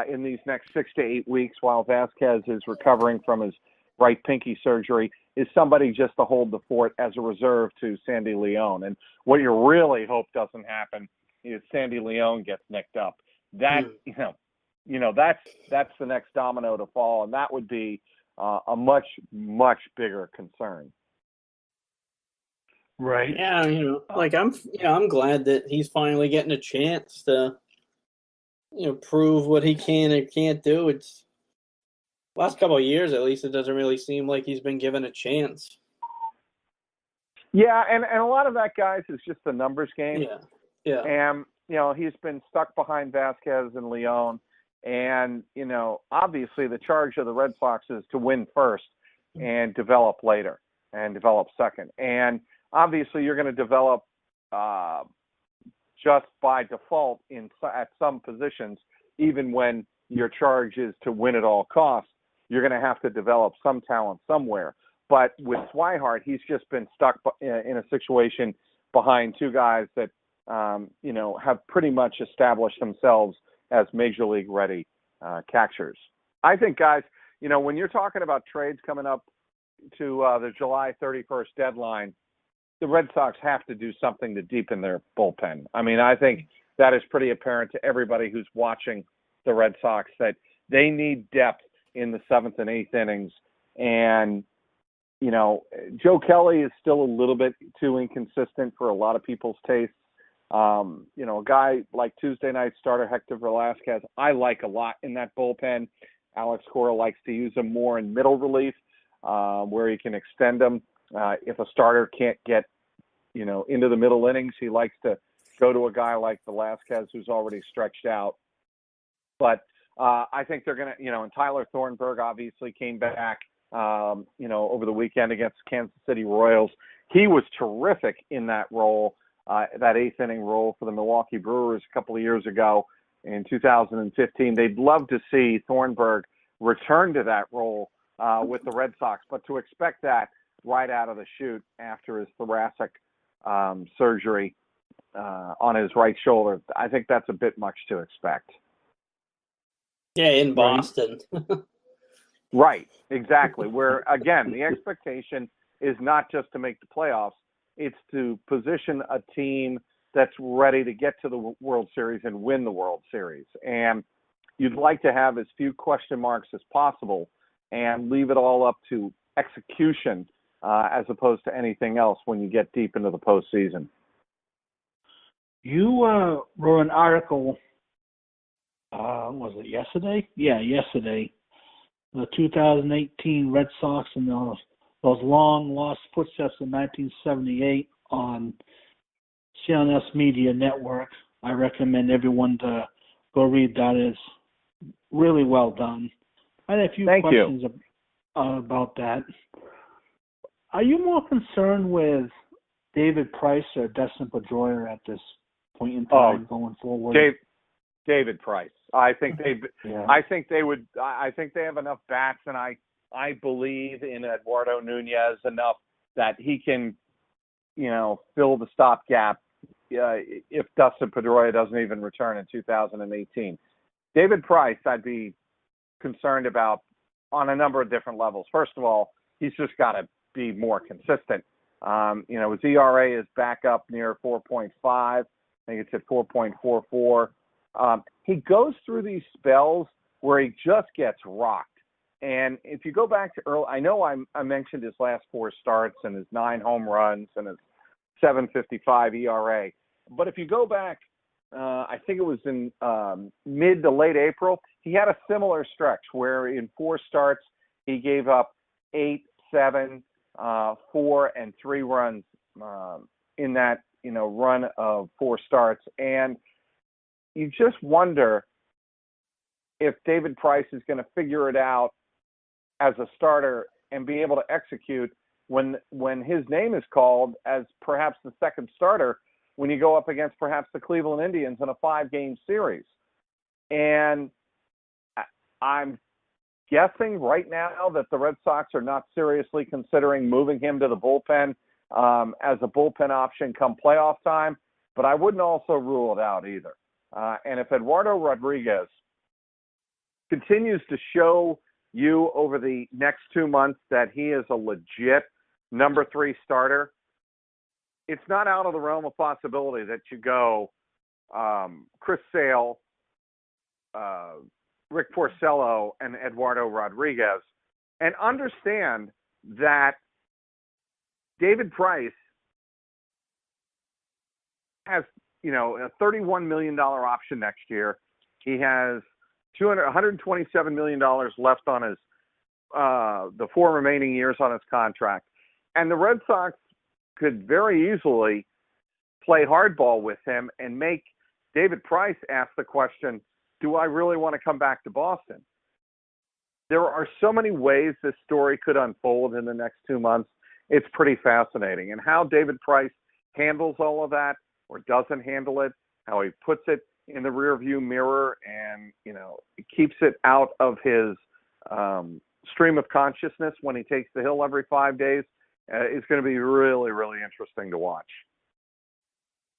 in these next 6 to 8 weeks while Vazquez is recovering from his right pinky surgery is somebody just to hold the fort as a reserve to Sandy Leon. And what you really hope doesn't happen is Sandy Leon gets nicked up. That, that's the next domino to fall, and that would be a much, much bigger concern.
Right.
Yeah, I'm glad that he's finally getting a chance to, prove what he can and can't do. It's last couple of years, at least, it doesn't really seem like he's been given a chance.
Yeah, and a lot of that, guys, is just a numbers game.
Yeah.
And, he's been stuck behind Vazquez and Leon. And, obviously the charge of the Red Sox is to win first and develop later and develop second. And obviously you're going to develop just by default at some positions, even when your charge is to win at all costs. You're going to have to develop some talent somewhere. But with Swihart, he's just been stuck in a situation behind two guys that, have pretty much established themselves as major league ready catchers. I think, guys, when you're talking about trades coming up to the July 31st deadline, the Red Sox have to do something to deepen their bullpen. I mean, I think that is pretty apparent to everybody who's watching the Red Sox that they need depth in the 7th and 8th innings. And, Joe Kelly is still a little bit too inconsistent for a lot of people's tastes. A guy like Tuesday night starter Hector Velasquez, I like a lot in that bullpen. Alex Cora likes to use him more in middle relief, where he can extend him. If a starter can't get, into the middle innings, he likes to go to a guy like Velasquez who's already stretched out. But I think they're going to, and Tyler Thornburg obviously came back, over the weekend against Kansas City Royals. He was terrific in that role. That 8th inning role for the Milwaukee Brewers a couple of years ago in 2015. They'd love to see Thornburg return to that role with the Red Sox, but to expect that right out of the chute after his thoracic surgery on his right shoulder, I think that's a bit much to expect.
Yeah, in Boston.
Right, exactly. Where, again, the expectation is not just to make the playoffs, it's to position a team that's ready to get to the World Series and win the World Series. And you'd like to have as few question marks as possible and leave it all up to execution as opposed to anything else when you get deep into the postseason.
You wrote an article, was it yesterday? Yeah, yesterday. The 2018 Red Sox and those long lost footsteps in 1978 on CLNS Media Network. I recommend everyone to go read that. It's really well done. I had a few questions about that. Are you more concerned with David Price or Dustin Pedroia at this point in time going forward?
David Price. I think they have enough bats, and I believe in Eduardo Nunez enough that he can, fill the stopgap if Dustin Pedroia doesn't even return in 2018. David Price, I'd be concerned about on a number of different levels. First of all, he's just got to be more consistent. His ERA is back up near 4.5. I think it's at 4.44. He goes through these spells where he just gets rocked. And if you go back to early, I know I mentioned his last 4 starts and his 9 home runs and his 7.55 ERA. But if you go back, I think it was in mid to late April, he had a similar stretch where in 4 starts he gave up 8, 7, 4, and 3 runs in that run of 4 starts. And you just wonder if David Price is going to figure it out as a starter and be able to execute when his name is called as perhaps the second starter when you go up against perhaps the Cleveland Indians in a 5-game series. And I'm guessing right now that the Red Sox are not seriously considering moving him to the bullpen as a bullpen option come playoff time, but I wouldn't also rule it out either. And if Eduardo Rodriguez continues to show you over the next 2 months that he is a legit number 3 starter, it's not out of the realm of possibility that you go Chris Sale, Rick Porcello, and Eduardo Rodriguez, and understand that David Price has, a $31 million option next year. He has $127 million left on his the 4 remaining years on his contract. And the Red Sox could very easily play hardball with him and make David Price ask the question, do I really want to come back to Boston? There are so many ways this story could unfold in the next 2 months. It's pretty fascinating. And how David Price handles all of that or doesn't handle it, how he puts it in the rearview mirror and, keeps it out of his stream of consciousness when he takes the hill every 5 days, is going to be really, really interesting to watch.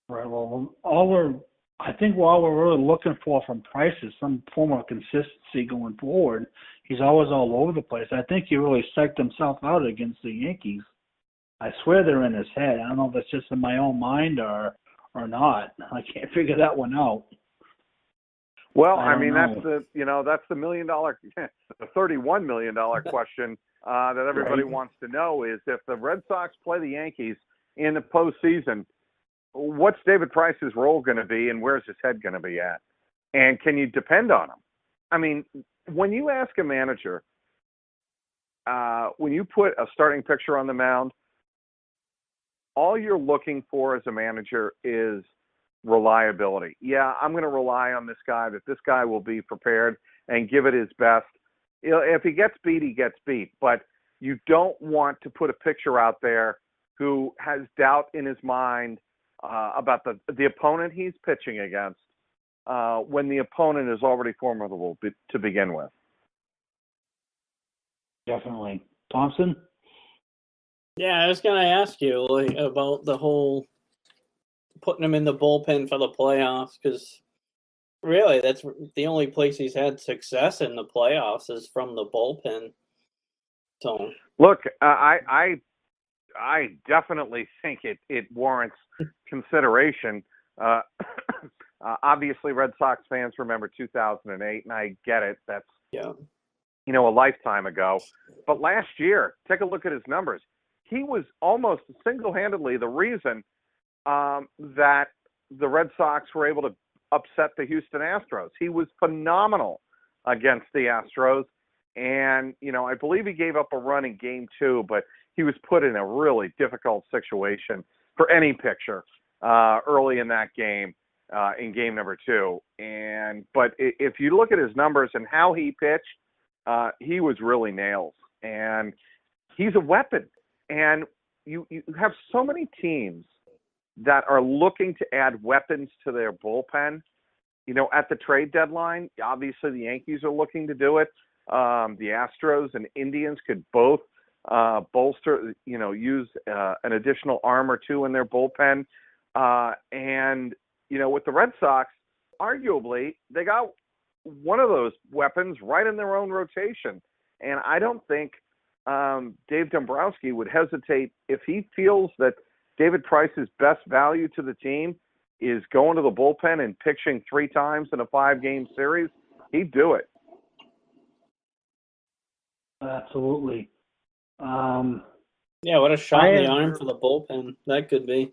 Right. Well, all we're really looking for from Price is some form of consistency going forward. He's always all over the place. I think he really psyched himself out against the Yankees. I swear they're in his head. I don't know if it's just in my own mind or not. I can't figure that one out.
Well, that's the $1 million, the $31 million question that everybody wants to know is if the Red Sox play the Yankees in the postseason, what's David Price's role going to be and where's his head going to be at? And can you depend on him? I mean, when you ask a manager, when you put a starting pitcher on the mound, all you're looking for as a manager is reliability. Yeah, I'm going to rely on this guy, that this guy will be prepared and give it his best. If he gets beat, he gets beat. But you don't want to put a pitcher out there who has doubt in his mind about the opponent he's pitching against when the opponent is already formidable to begin with.
Definitely. Thompson?
Yeah, I was going to ask you about the whole putting him in the bullpen for the playoffs, because really that's the only place he's had success in the playoffs is from the bullpen. So
look, I definitely think it warrants consideration. Obviously, Red Sox fans remember 2008, and I get it. That's a lifetime ago. But last year, take a look at his numbers. He was almost single-handedly the reason that the Red Sox were able to upset the Houston Astros. He was phenomenal against the Astros. And, I believe he gave up a run in game 2, but he was put in a really difficult situation for any pitcher early in that game, in game number 2. But if you look at his numbers and how he pitched, he was really nails. And he's a weapon. And you have so many teams that are looking to add weapons to their bullpen. At the trade deadline, obviously the Yankees are looking to do it. The Astros and Indians could both bolster, use an additional arm or two in their bullpen. And, with the Red Sox, arguably, they got one of those weapons right in their own rotation. And I don't think Dave Dombrowski would hesitate if he feels that David Price's best value to the team is going to the bullpen and pitching 3 times in a 5-game series. He'd do it.
Absolutely.
Yeah, what a shot in the arm for the bullpen that could be.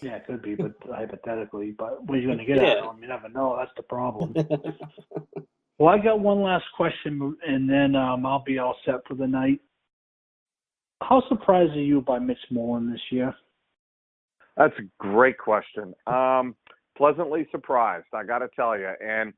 Yeah, it could be, but hypothetically. But what are you going to get out of him? You never know. That's the problem. Well, I got one last question, and then I'll be all set for the night. How surprised are you by Mitch Moreland this year?
That's a great question. Pleasantly surprised, I got to tell you. And,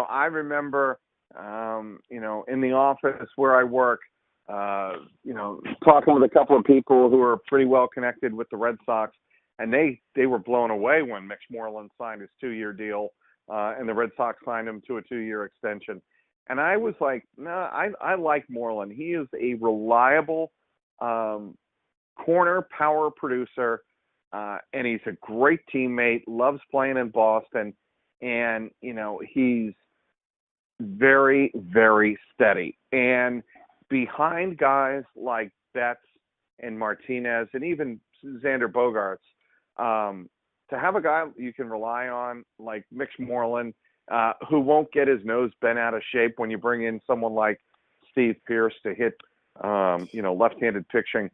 I remember, in the office where I work, talking with a couple of people who are pretty well connected with the Red Sox, and they were blown away when Mitch Moreland signed his 2-year deal, and the Red Sox signed him to a 2-year extension. And I was like, no, I like Moreland. He is a reliable corner power producer, and he's a great teammate, loves playing in Boston, and, he's very, very steady. And behind guys like Betts and Martinez and even Xander Bogaerts, to have a guy you can rely on like Mitch Moreland, who won't get his nose bent out of shape when you bring in someone like Steve Pearce to hit, left-handed pitching.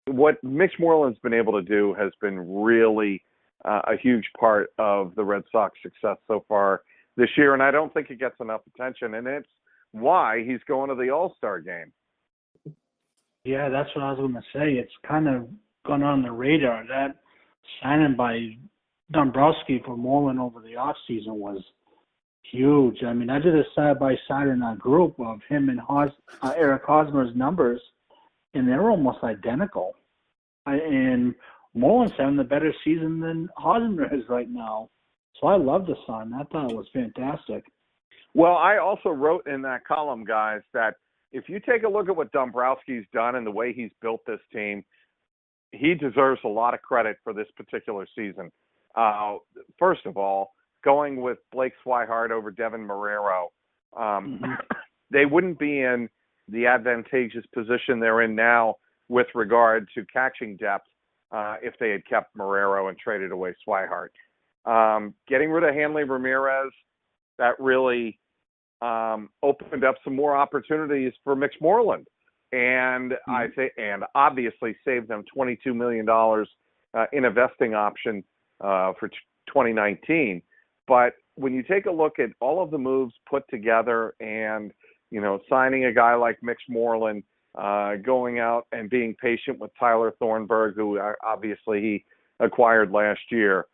What Mitch Moreland's been able to do has been really a huge part of the Red Sox success so far this year, and I don't think it gets enough attention, and it's why he's going to the All-Star game.
Yeah, that's what I was going to say. It's kind of gone on the radar. That signing by Dombrowski for Moreland over the offseason was huge. I mean, I did a side-by-side in our group of him and Eric Hosmer's numbers, and they're almost identical. And Moreland's having a better season than Hosmer is right now. So I love the sign. I thought it was fantastic.
Well, I also wrote in that column, guys, that if you take a look at what Dombrowski's done and the way he's built this team, he deserves a lot of credit for this particular season. First of all, going with Blake Swihart over Devin Marrero, they wouldn't be in the advantageous position they're in now with regard to catching depth if they had kept Marrero and traded away Swihart. Getting rid of Hanley Ramirez, that really opened up some more opportunities for Mitch Moreland, and I think, and obviously saved them $22 million in a vesting option for 2019. But when you take a look at all of the moves put together, and signing a guy like Mitch Moreland, going out and being patient with Tyler Thornburg, who obviously he acquired last year,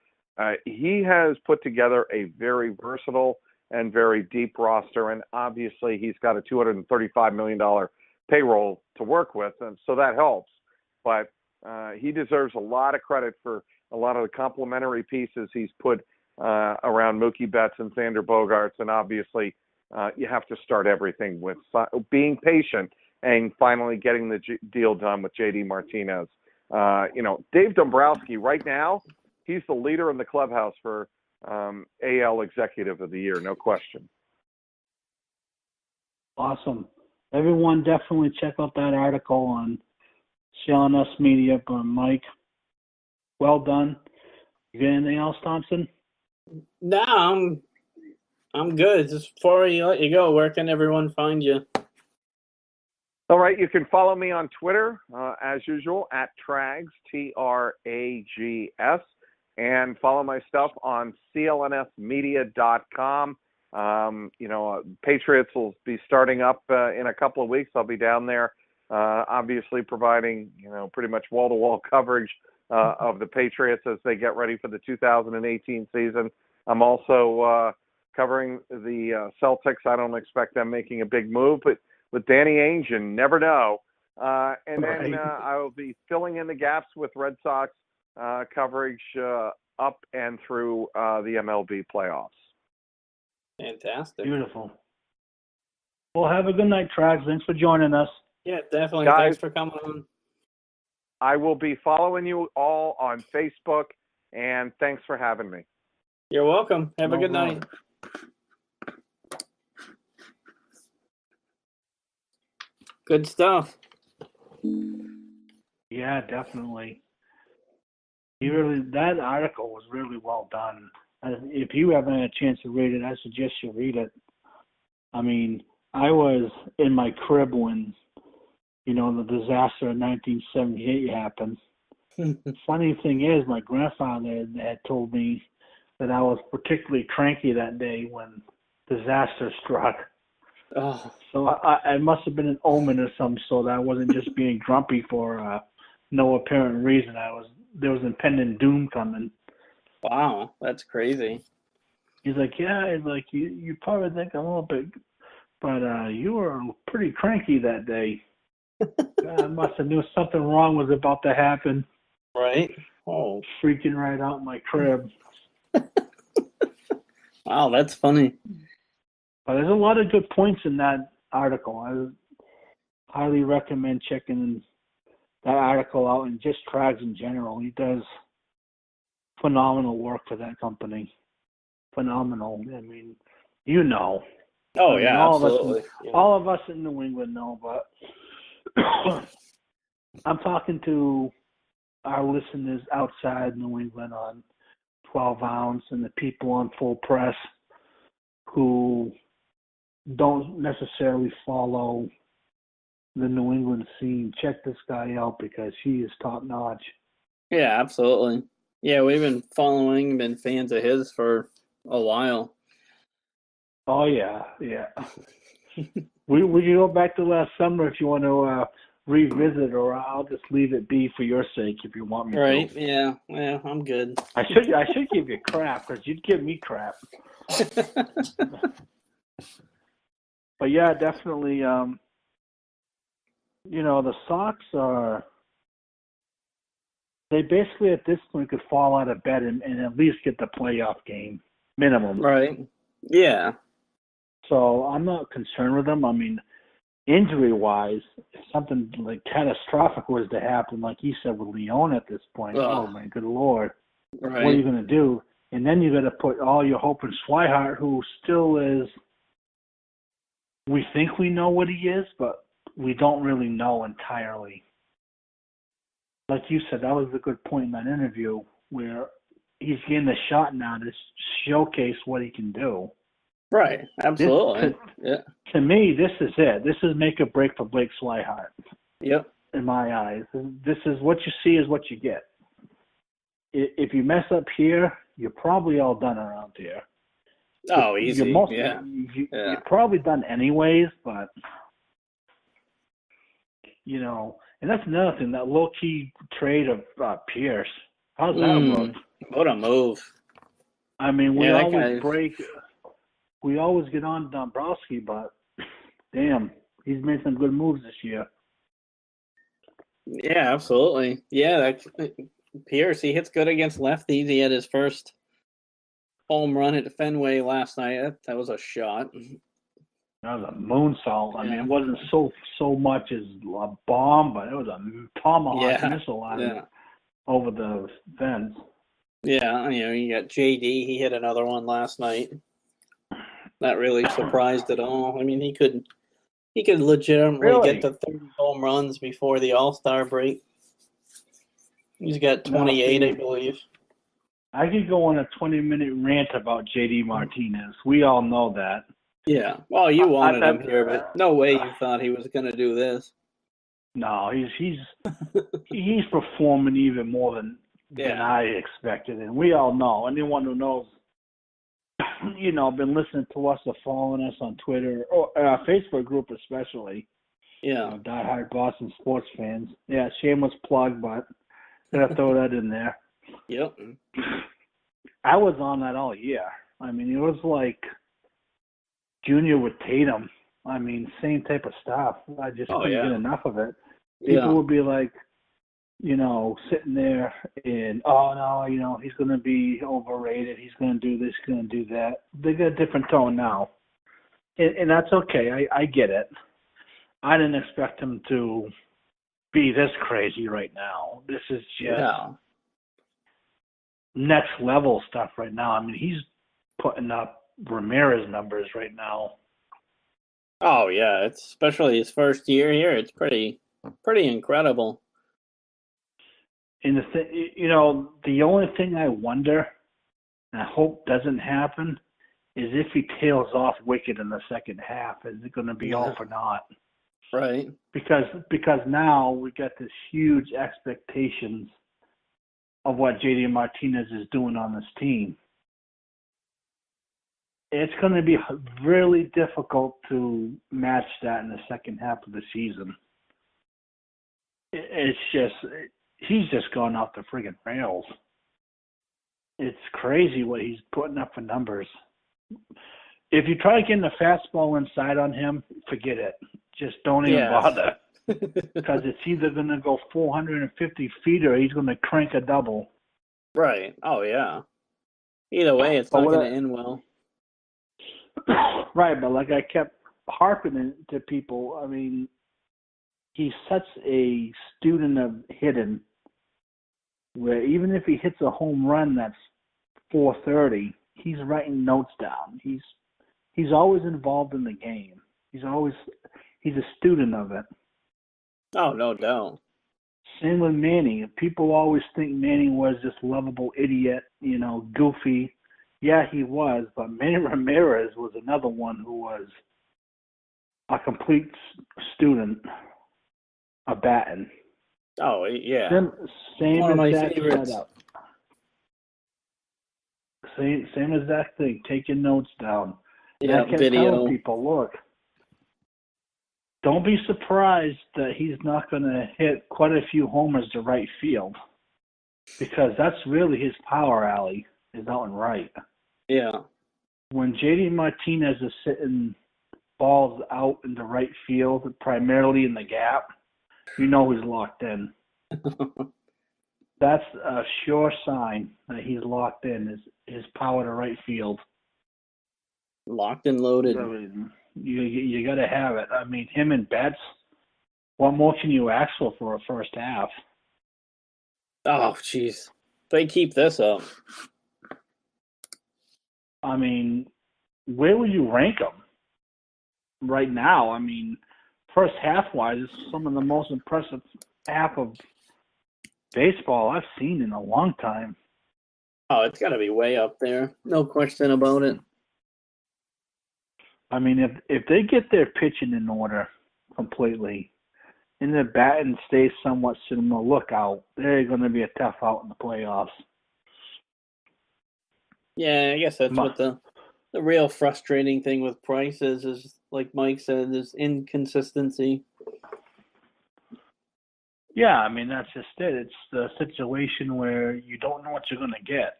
he has put together a very versatile and very deep roster, and obviously he's got a $235 million payroll to work with, and so that helps. But he deserves a lot of credit for a lot of the complementary pieces he's put around Mookie Betts and Xander Bogaerts, and obviously you have to start everything with being patient and finally getting the deal done with J.D. Martinez. Dave Dombrowski right now, he's the leader in the clubhouse for AL Executive of the Year, no question.
Awesome. Everyone definitely check out that article on CLNS Media by Mike. Well done. You got anything else, Thompson?
No, I'm good. Just before you let you go, where can everyone find you?
All right, you can follow me on Twitter, as usual, at Trags, Trags, and follow my stuff on CLNSmedia.com. Patriots will be starting up in a couple of weeks. I'll be down there, obviously providing, pretty much wall-to-wall coverage of the Patriots as they get ready for the 2018 season. I'm also covering the Celtics. I don't expect them making a big move, but with Danny Ainge, you never know. And then I will be filling in the gaps with Red Sox coverage up and through the MLB playoffs.
Fantastic.
Beautiful. Well, have a good night, Trags. Thanks for joining us.
Yeah, definitely.
Guys,
Thanks for coming on.
I will be following you all on Facebook, and thanks for having me.
You're welcome. Have a good night. Good stuff.
Yeah, definitely. That article was really well done. If you haven't had a chance to read it, I suggest you read it. I mean, I was in my crib when, the disaster in 1978 happened. Funny thing is, my grandfather had told me that I was particularly cranky that day when disaster struck.
Oh.
So it must have been an omen of some sort. I wasn't just being grumpy for no apparent reason. There was impending doom coming.
Wow, that's crazy.
He's like, yeah, you probably think I'm a little bit, but you were pretty cranky that day. I must have knew something wrong was about to happen.
Right? Oh.
Freaking right out in my crib.
Wow, that's funny.
But there's a lot of good points in that article. I highly recommend checking that article out, and just Trags in general. He does phenomenal work for that company. Phenomenal. I mean,
Oh, yeah, absolutely.
All of us in New England know, but I'm talking to our listeners outside New England on 12 ounce and the people on Full Press who don't necessarily follow the New England scene. Check this guy out because he is top notch.
Yeah, absolutely. Yeah, we've been been fans of his for a while.
Oh, yeah. we can go back to last summer if you want to revisit, or I'll just leave it be for your sake if you want me to.
Right, yeah, I'm good.
I should give you crap because you'd give me crap. But yeah, definitely, the Sox they basically at this point could fall out of bed and at least get the playoff game, minimum.
Right, yeah.
So I'm not concerned with them. I mean, injury-wise, if something like catastrophic was to happen, like you said with Leon at this point, oh my good Lord,
right.
What are you going to do? And then you got to put all your hope in Swihart, who still is. We think we know what he is, but we don't really know entirely. Like you said, that was a good point in that interview where he's getting the shot now to showcase what he can do.
Right, absolutely.
To me, this is it. This is make or break for Blake Swihart.
Yep.
In my eyes, this is what you see is what you get. If you mess up here, you're probably all done around here.
Oh, easy.
You're probably done anyways, but and that's another thing. That low-key trade of Pierce. How's that look?
What a move!
I mean, we always get on Dombrowski, but damn, he's made some good moves this year.
Yeah, absolutely. Yeah, Pierce, he hits good against lefties. He had his first home run at Fenway last night. That was a shot.
That was a moonsault. I mean, it wasn't so much as a bomb, but it was a tomahawk missile over the fence.
Yeah, you got JD. He hit another one last night. Not really surprised at all. I mean, he could legitimately get to 30 home runs before the All-Star break. He's got 28, I believe.
I could go on a 20-minute rant about JD Martinez. We all know that.
Yeah. Well, you wanted him here, but no way you thought he was going to do this.
No, he's performing even more than
Yeah.
I expected, and we all know. Anyone who knows, been listening to us or following us on Twitter or our Facebook group especially.
Yeah.
Diehard Boston sports fans. Yeah, shameless plug, but gotta throw that in there.
Yep.
I was on that all year. I mean, it was like Junior with Tatum. I mean, same type of stuff. I just couldn't get enough of it. People would be like, sitting there and, oh, no, he's going to be overrated. He's going to do this, going to do that. They got a different tone now. And that's okay. I get it. I didn't expect him to be this crazy right now. This is just next level stuff right now. I mean, he's putting up Ramirez numbers right now.
Oh, yeah. It's especially his first year here. It's pretty incredible.
And the only thing I wonder, and I hope doesn't happen, is if he tails off wicked in the second half. Is it going to be all for naught?
Right.
Because now we got this huge expectations of what JD Martinez is doing on this team. It's going to be really difficult to match that in the second half of the season. It's just, he's just gone off the friggin' rails. It's crazy what he's putting up for numbers. If you try getting the fastball inside on him, forget it. Just don't even bother. Because it's either going to go 450 feet or he's going to crank a double.
Right. Oh, yeah. Either way, it's not going to end well.
Right, but like I kept harping to people, I mean, he's such a student of hitting where even if he hits a home run that's 430, he's writing notes down. He's always involved in the game. He's a student of it.
Oh, no doubt.
Same with Manny. People always think Manny was this lovable idiot, goofy. Yeah, he was, but Manny Ramirez was another one who was a complete student of batting.
Oh, yeah.
Same
one of my
exact
favorites.
setup. Same exact thing. Taking notes down.
Yeah,
I kept
video.
telling people, look, don't be surprised that he's not going to hit quite a few homers to right field, because that's really his power alley, is out and right.
Yeah.
When JD Martinez is sitting balls out into right field, primarily in the gap, he's locked in. That's a sure sign that he's locked in, is his power to right field.
Locked and loaded.
I mean, you got to have it. I mean, him and Betts, what more can you ask for a first half?
Oh, jeez. They keep this up.
I mean, where would you rank them right now? I mean, first half-wise, it's some of the most impressive half of baseball I've seen in a long time.
Oh, it's got to be way up there. No question about it.
I mean, if they get their pitching in order completely and their batting stays somewhat similar, look out. They're going to be a tough out in the playoffs.
Yeah, I guess that's what the real frustrating thing with Price is like Mike said, is inconsistency.
Yeah, I mean, that's just it. It's the situation where you don't know what you're going to get.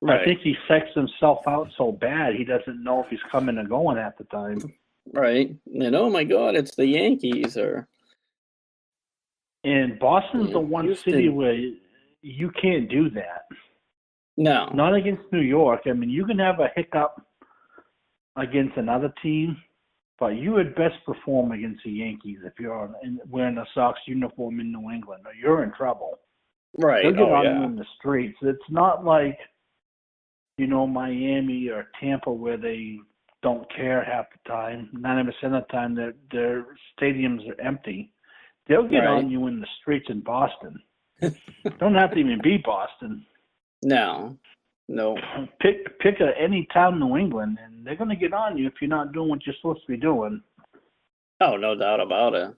Right.
I think he psychs himself out so bad he doesn't know if he's coming or going at the time.
Right. And oh my God, it's the Yankees
And Boston's the one
Houston.
city where you can't do that.
No.
Not against New York. I mean, you can have a hiccup against another team, but you would best perform against the Yankees if you're wearing a Sox uniform in New England, or you're in trouble.
Right.
They'll get on you
yeah.
in the streets. It's not like, Miami or Tampa where they don't care half the time. 90% of the time their stadiums are empty. They'll get on you in the streets in Boston. Don't have to even be Boston.
No.
Pick any town in New England, and they're going to get on you if you're not doing what you're supposed to be doing.
Oh, no doubt about it.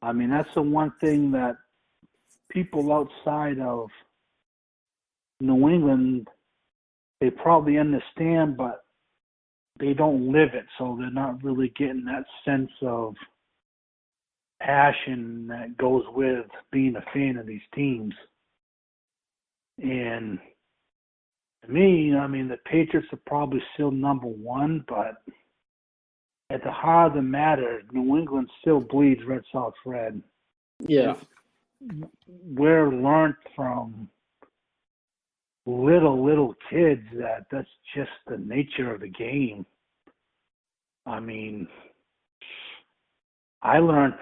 I mean, that's the one thing that people outside of New England, they probably understand, but they don't live it, so they're not really getting that sense of passion that goes with being a fan of these teams. And to me, I mean, the Patriots are probably still number one, but at the heart of the matter, New England still bleeds Red Sox red.
Yeah.
We're learned from little kids that that's just the nature of the game. I mean, I learned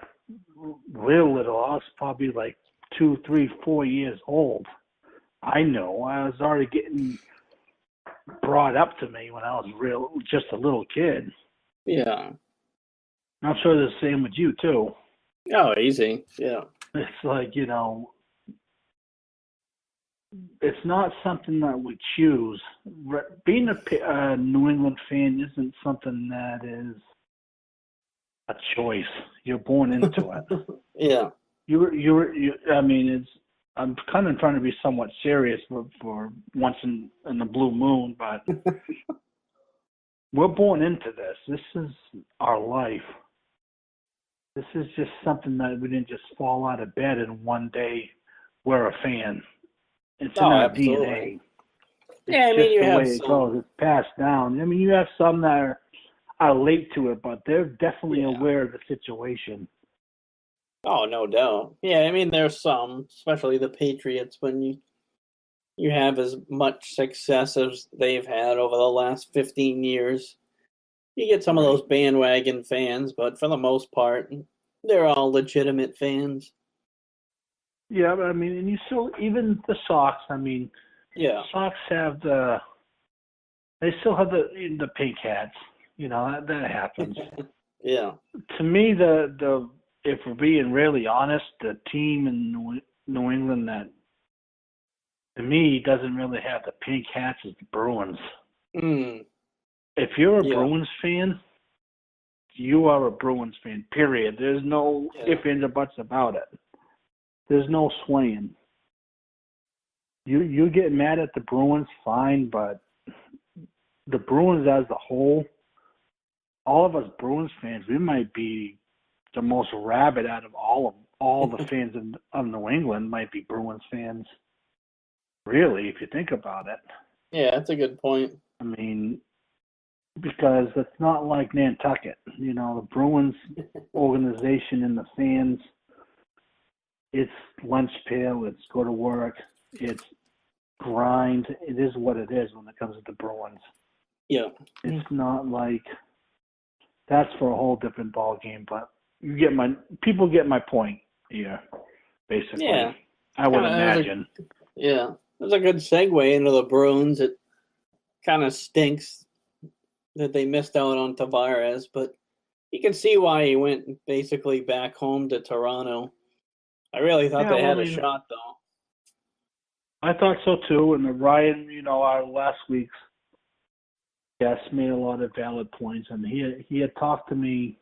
little. I was probably like 2, 3, 4 years old. I know I was already getting brought up to me when I was just a little kid.
Yeah.
I'm sure the same with you too.
Oh, easy. Yeah.
It's like, you know, it's not something that we choose. Being a New England fan isn't something that is a choice. You're born into it.
Yeah.
I mean, I'm kind of trying to be somewhat serious for once in the blue moon, but we're born into this. This is our life. This is just something that we didn't just fall out of bed and one day we're a fan. It's in our
absolutely.
DNA.
Yeah, I mean, you have some.
It goes. It's passed down. I mean, you have some that are late to it, but they're definitely aware of the situation.
Oh, no doubt. Yeah, I mean, there's some, especially the Patriots, when you have as much success as they've had over the last 15 years. You get some of those bandwagon fans, but for the most part, they're all legitimate fans.
Yeah, but I mean, and you still, even the Sox, I mean, Sox have they still have the pink hats. You know, that happens.
Yeah.
To me, if we're being really honest, the team in New England that, to me, doesn't really have the pink hats is the Bruins.
Mm.
If you're a Bruins fan, you are a Bruins fan, period. There's no ifs, ands, or buts about it. There's no swaying. You get mad at the Bruins, fine, but the Bruins as a whole, all of us Bruins fans, we might be the most rabid out of all the fans of New England might be Bruins fans. Really, if you think about it.
Yeah, that's a good point.
I mean, because it's not like Nantucket. You know, the Bruins organization and the fans, it's lunch pail, it's go to work, it's grind. It is what it is when it comes to the Bruins.
Yeah.
It's not like that's for a whole different ball game, but people get my point here, basically.
Yeah.
I would imagine.
That's a good segue into the Bruins. It kind of stinks that they missed out on Tavarez, but you can see why he went basically back home to Toronto. I really thought they had a shot, though.
I thought so, too. And Ryan, you know, our last week's guest made a lot of valid points, and he had talked to me.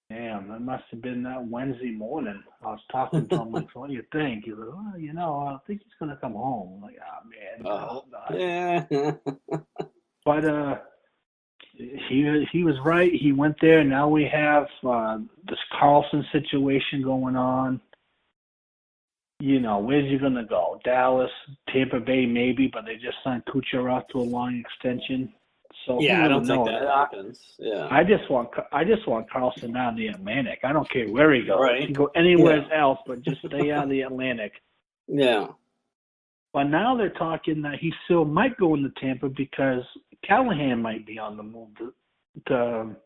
Damn, that must have been that Wednesday morning. I was talking to him, like, what do you think? He was like, you know, I think he's going to come home. I'm like, man, I hope not.
Yeah.
But he was right. He went there. Now we have this Carlson situation going on. You know, where's he going to go? Dallas, Tampa Bay, maybe, but they just signed Kucherov to a long extension. So
I don't think that happens. Yeah,
I just want Carlson down the Atlantic. I don't care where he goes.
Right.
He can go anywhere else, but just stay out of the Atlantic.
Yeah.
But now they're talking that he still might go into Tampa because Callahan might be on the move to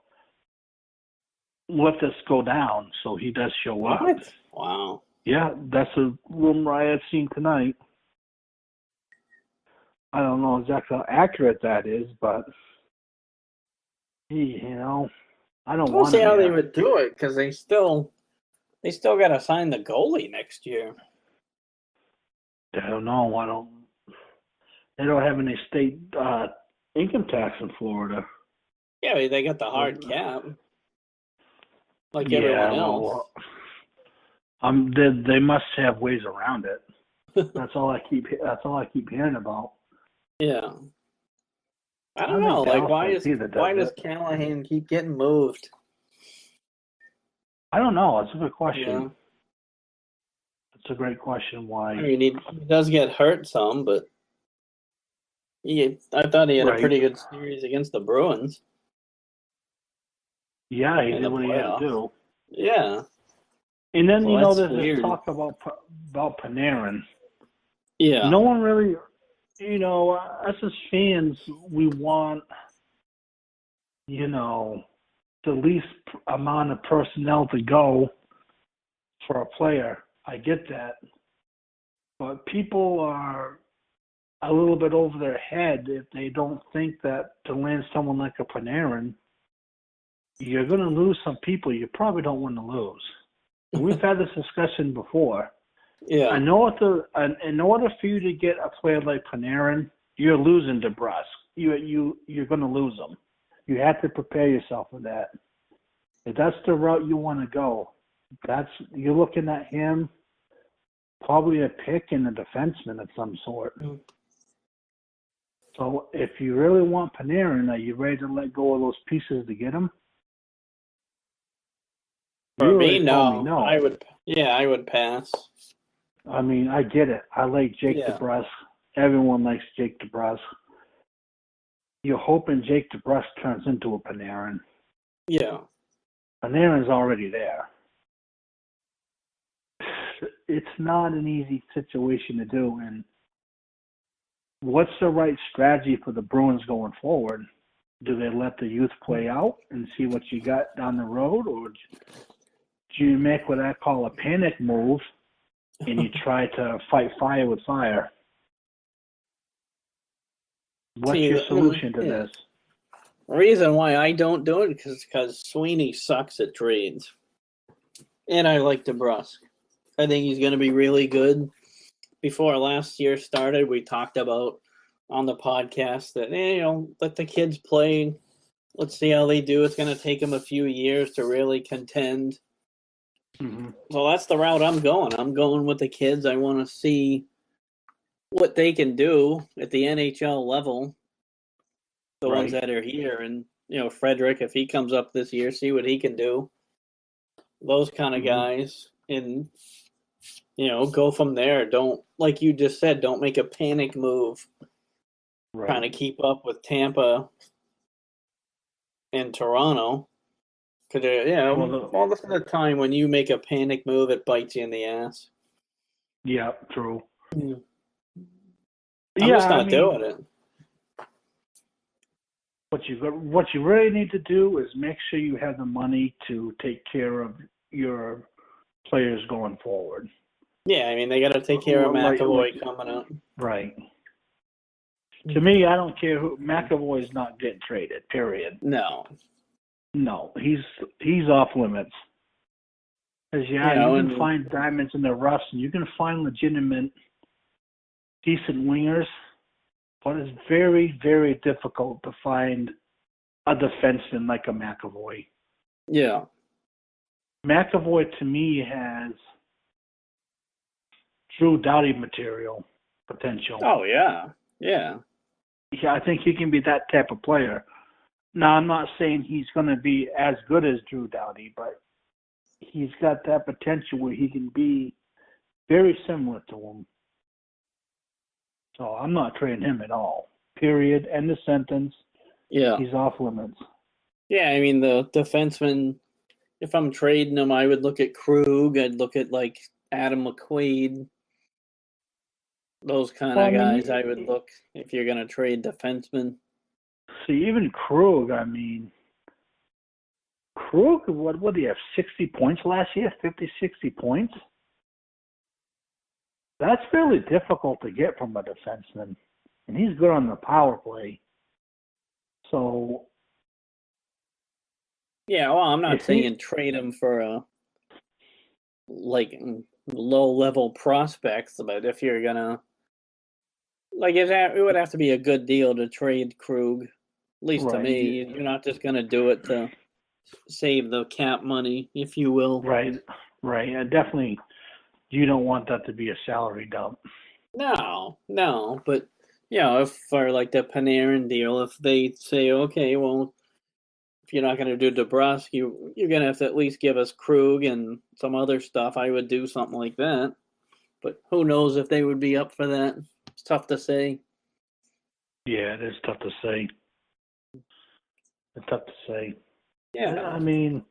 let this go down, so he does show up.
What? Wow.
Yeah, that's a rumor I had seen tonight. I don't know exactly how accurate that is, but you know, I don't want to.
We'll see how they would do it because they still got to sign the goalie next year.
I don't know. They don't have any state income tax in Florida.
Yeah, they got the hard cap. like everyone else.
Well, they must have ways around it. That's all I keep hearing about.
Yeah. I don't
I
know.
think
Like, why
does
does Callahan keep getting moved?
I don't know. It's a good question.
Yeah.
It's a great question. Why?
I mean, he does get hurt some, but I thought he had a pretty good series against the Bruins.
Yeah, he did what he had to do.
Yeah.
And then, there's this talk about Panarin.
Yeah.
No one really, us as fans, we want, the least amount of personnel to go for a player. I get that. But people are a little bit over their head if they don't think that to land someone like a Panarin, you're going to lose some people you probably don't want to lose. We've had this discussion before.
Yeah.
In order for you to get a player like Panarin, you're losing DeBrusque. You're going to lose him. You have to prepare yourself for that. If that's the route you want to go, you're looking at him, probably a pick and a defenseman of some sort.
Mm.
So if you really want Panarin, are you ready to let go of those pieces to get him?
For me, no. I would pass.
I mean, I get it. I like Jake DeBrusque. Everyone likes Jake DeBrusque. You're hoping Jake DeBrusque turns into a Panarin.
Yeah.
Panarin's already there. It's not an easy situation to do. And what's the right strategy for the Bruins going forward? Do they let the youth play out and see what you got down the road? Or do you make what I call a panic move and you try to fight fire with fire? What's your solution to this?
The reason why I don't do it is because Sweeney sucks at trades. And I like DeBrusque. I think he's going to be really good. Before last year started, we talked about on the podcast that, let the kids play. Let's see how they do. It's going to take them a few years to really contend.
Mm-hmm.
So that's the route I'm going. I'm going with the kids. I want to see what they can do at the NHL level. The ones that are here. And, Frederick, if he comes up this year, see what he can do. Those kind of guys. And, go from there. Don't, like you just said, don't make a panic move.
Right.
Trying to keep up with Tampa and Toronto. Because, most of the time when you make a panic move, it bites you in the ass.
Yeah, true.
I'm just not doing it.
What you really need to do is make sure you have the money to take care of your players going forward.
Yeah, I mean, they got to take care of McAvoy coming up.
Right. To me, I don't care who McAvoy's not getting traded. Period.
No,
he's off limits. Because you can find diamonds in the rough, and you can find legitimate, decent wingers, but it's very, very difficult to find a defenseman like a McAvoy.
Yeah.
McAvoy, to me, has Drew Doughty material potential.
Oh, yeah. Yeah.
Yeah, I think he can be that type of player. Now, I'm not saying he's going to be as good as Drew Doughty, but he's got that potential where he can be very similar to him. So I'm not trading him at all. Period. End of sentence.
Yeah.
He's off limits.
Yeah, I mean, the defenseman, if I'm trading him, I would look at Krug. I'd look at, Adam McQuaid. Those kind of guys I would look if you're going to trade defensemen.
See, even Krug, what did he have, 60 points last year? 50, 60 points? That's fairly difficult to get from a defenseman. And he's good on the power play. So.
Yeah, well, I'm not saying trade him for a, low-level prospects, but if you're going to, it would have to be a good deal to trade Krug. At least to me, you're not just going to do it to save the cap money, if you will.
Right. And definitely, you don't want that to be a salary dump.
No, but if for like the Panarin deal, if they say, okay, well, if you're not going to do DeBrusque, you're going to have to at least give us Krug and some other stuff, I would do something like that. But who knows if they would be up for that? It's tough to say.
Yeah, it is tough to say.
Yeah.
I mean,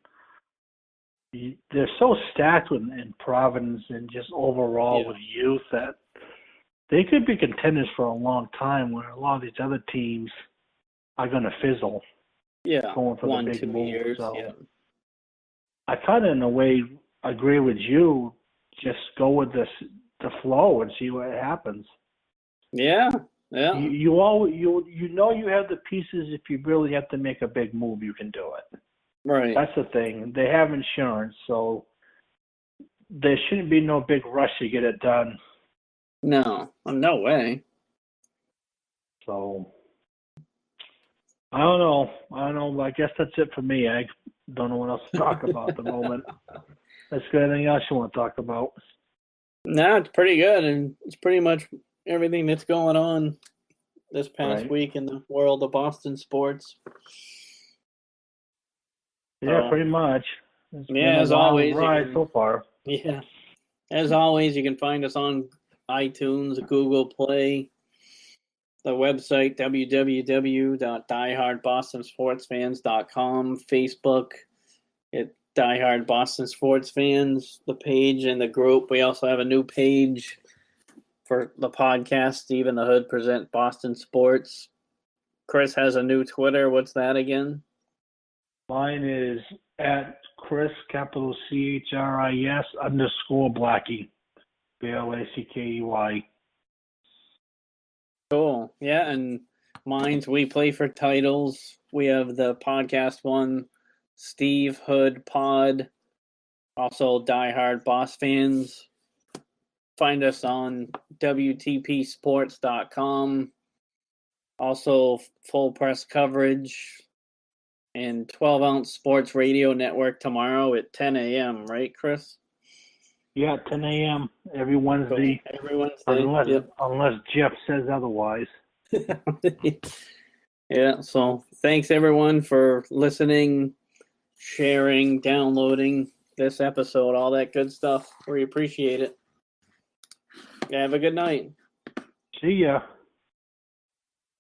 they're so stacked in Providence and just overall with youth that they could be contenders for a long time, where a lot of these other teams are going to fizzle.
Yeah,
going for
1-2
the big move.
years.
So
Yeah.
I kind of, in a way, agree with you. Just go with the flow and see what happens.
Yeah.
You know you have the pieces. If you really have to make a big move, you can do it.
Right.
That's the thing. They have insurance, so there shouldn't be no big rush to get it done.
No way.
So I don't know. I guess that's it for me. I don't know what else to talk about at the moment. Let's go. Anything else you want to talk about?
No, it's pretty good, and it's pretty much everything that's going on this past week in the world of Boston sports.
Yeah, pretty much.
As always,
so far.
Yeah, as always, you can find us on iTunes, Google Play, the website www.diehardbostonsportsfans.com, Facebook at Diehard Boston Sports Fans, the page and the group. We also have a new page for the podcast, Steve and the Hood Present Boston Sports. Chris has a new Twitter. What's that again?
Mine is at Chris, capital CHRIS _Blackie, BLACKEY.
Cool. Yeah, and mine's We Play for Titles. We have the podcast one, Steve Hood Pod. Also, Diehard Boss Fans. Find us on WTPsports.com. Also, full press coverage. And 12-ounce Sports Radio Network tomorrow at 10 a.m., right, Chris?
Yeah, 10 a.m. every Wednesday.
Cool. Every Wednesday.
Unless Jeff says otherwise.
Yeah, so thanks, everyone, for listening, sharing, downloading this episode, all that good stuff. We appreciate it. Have a good night.
See ya.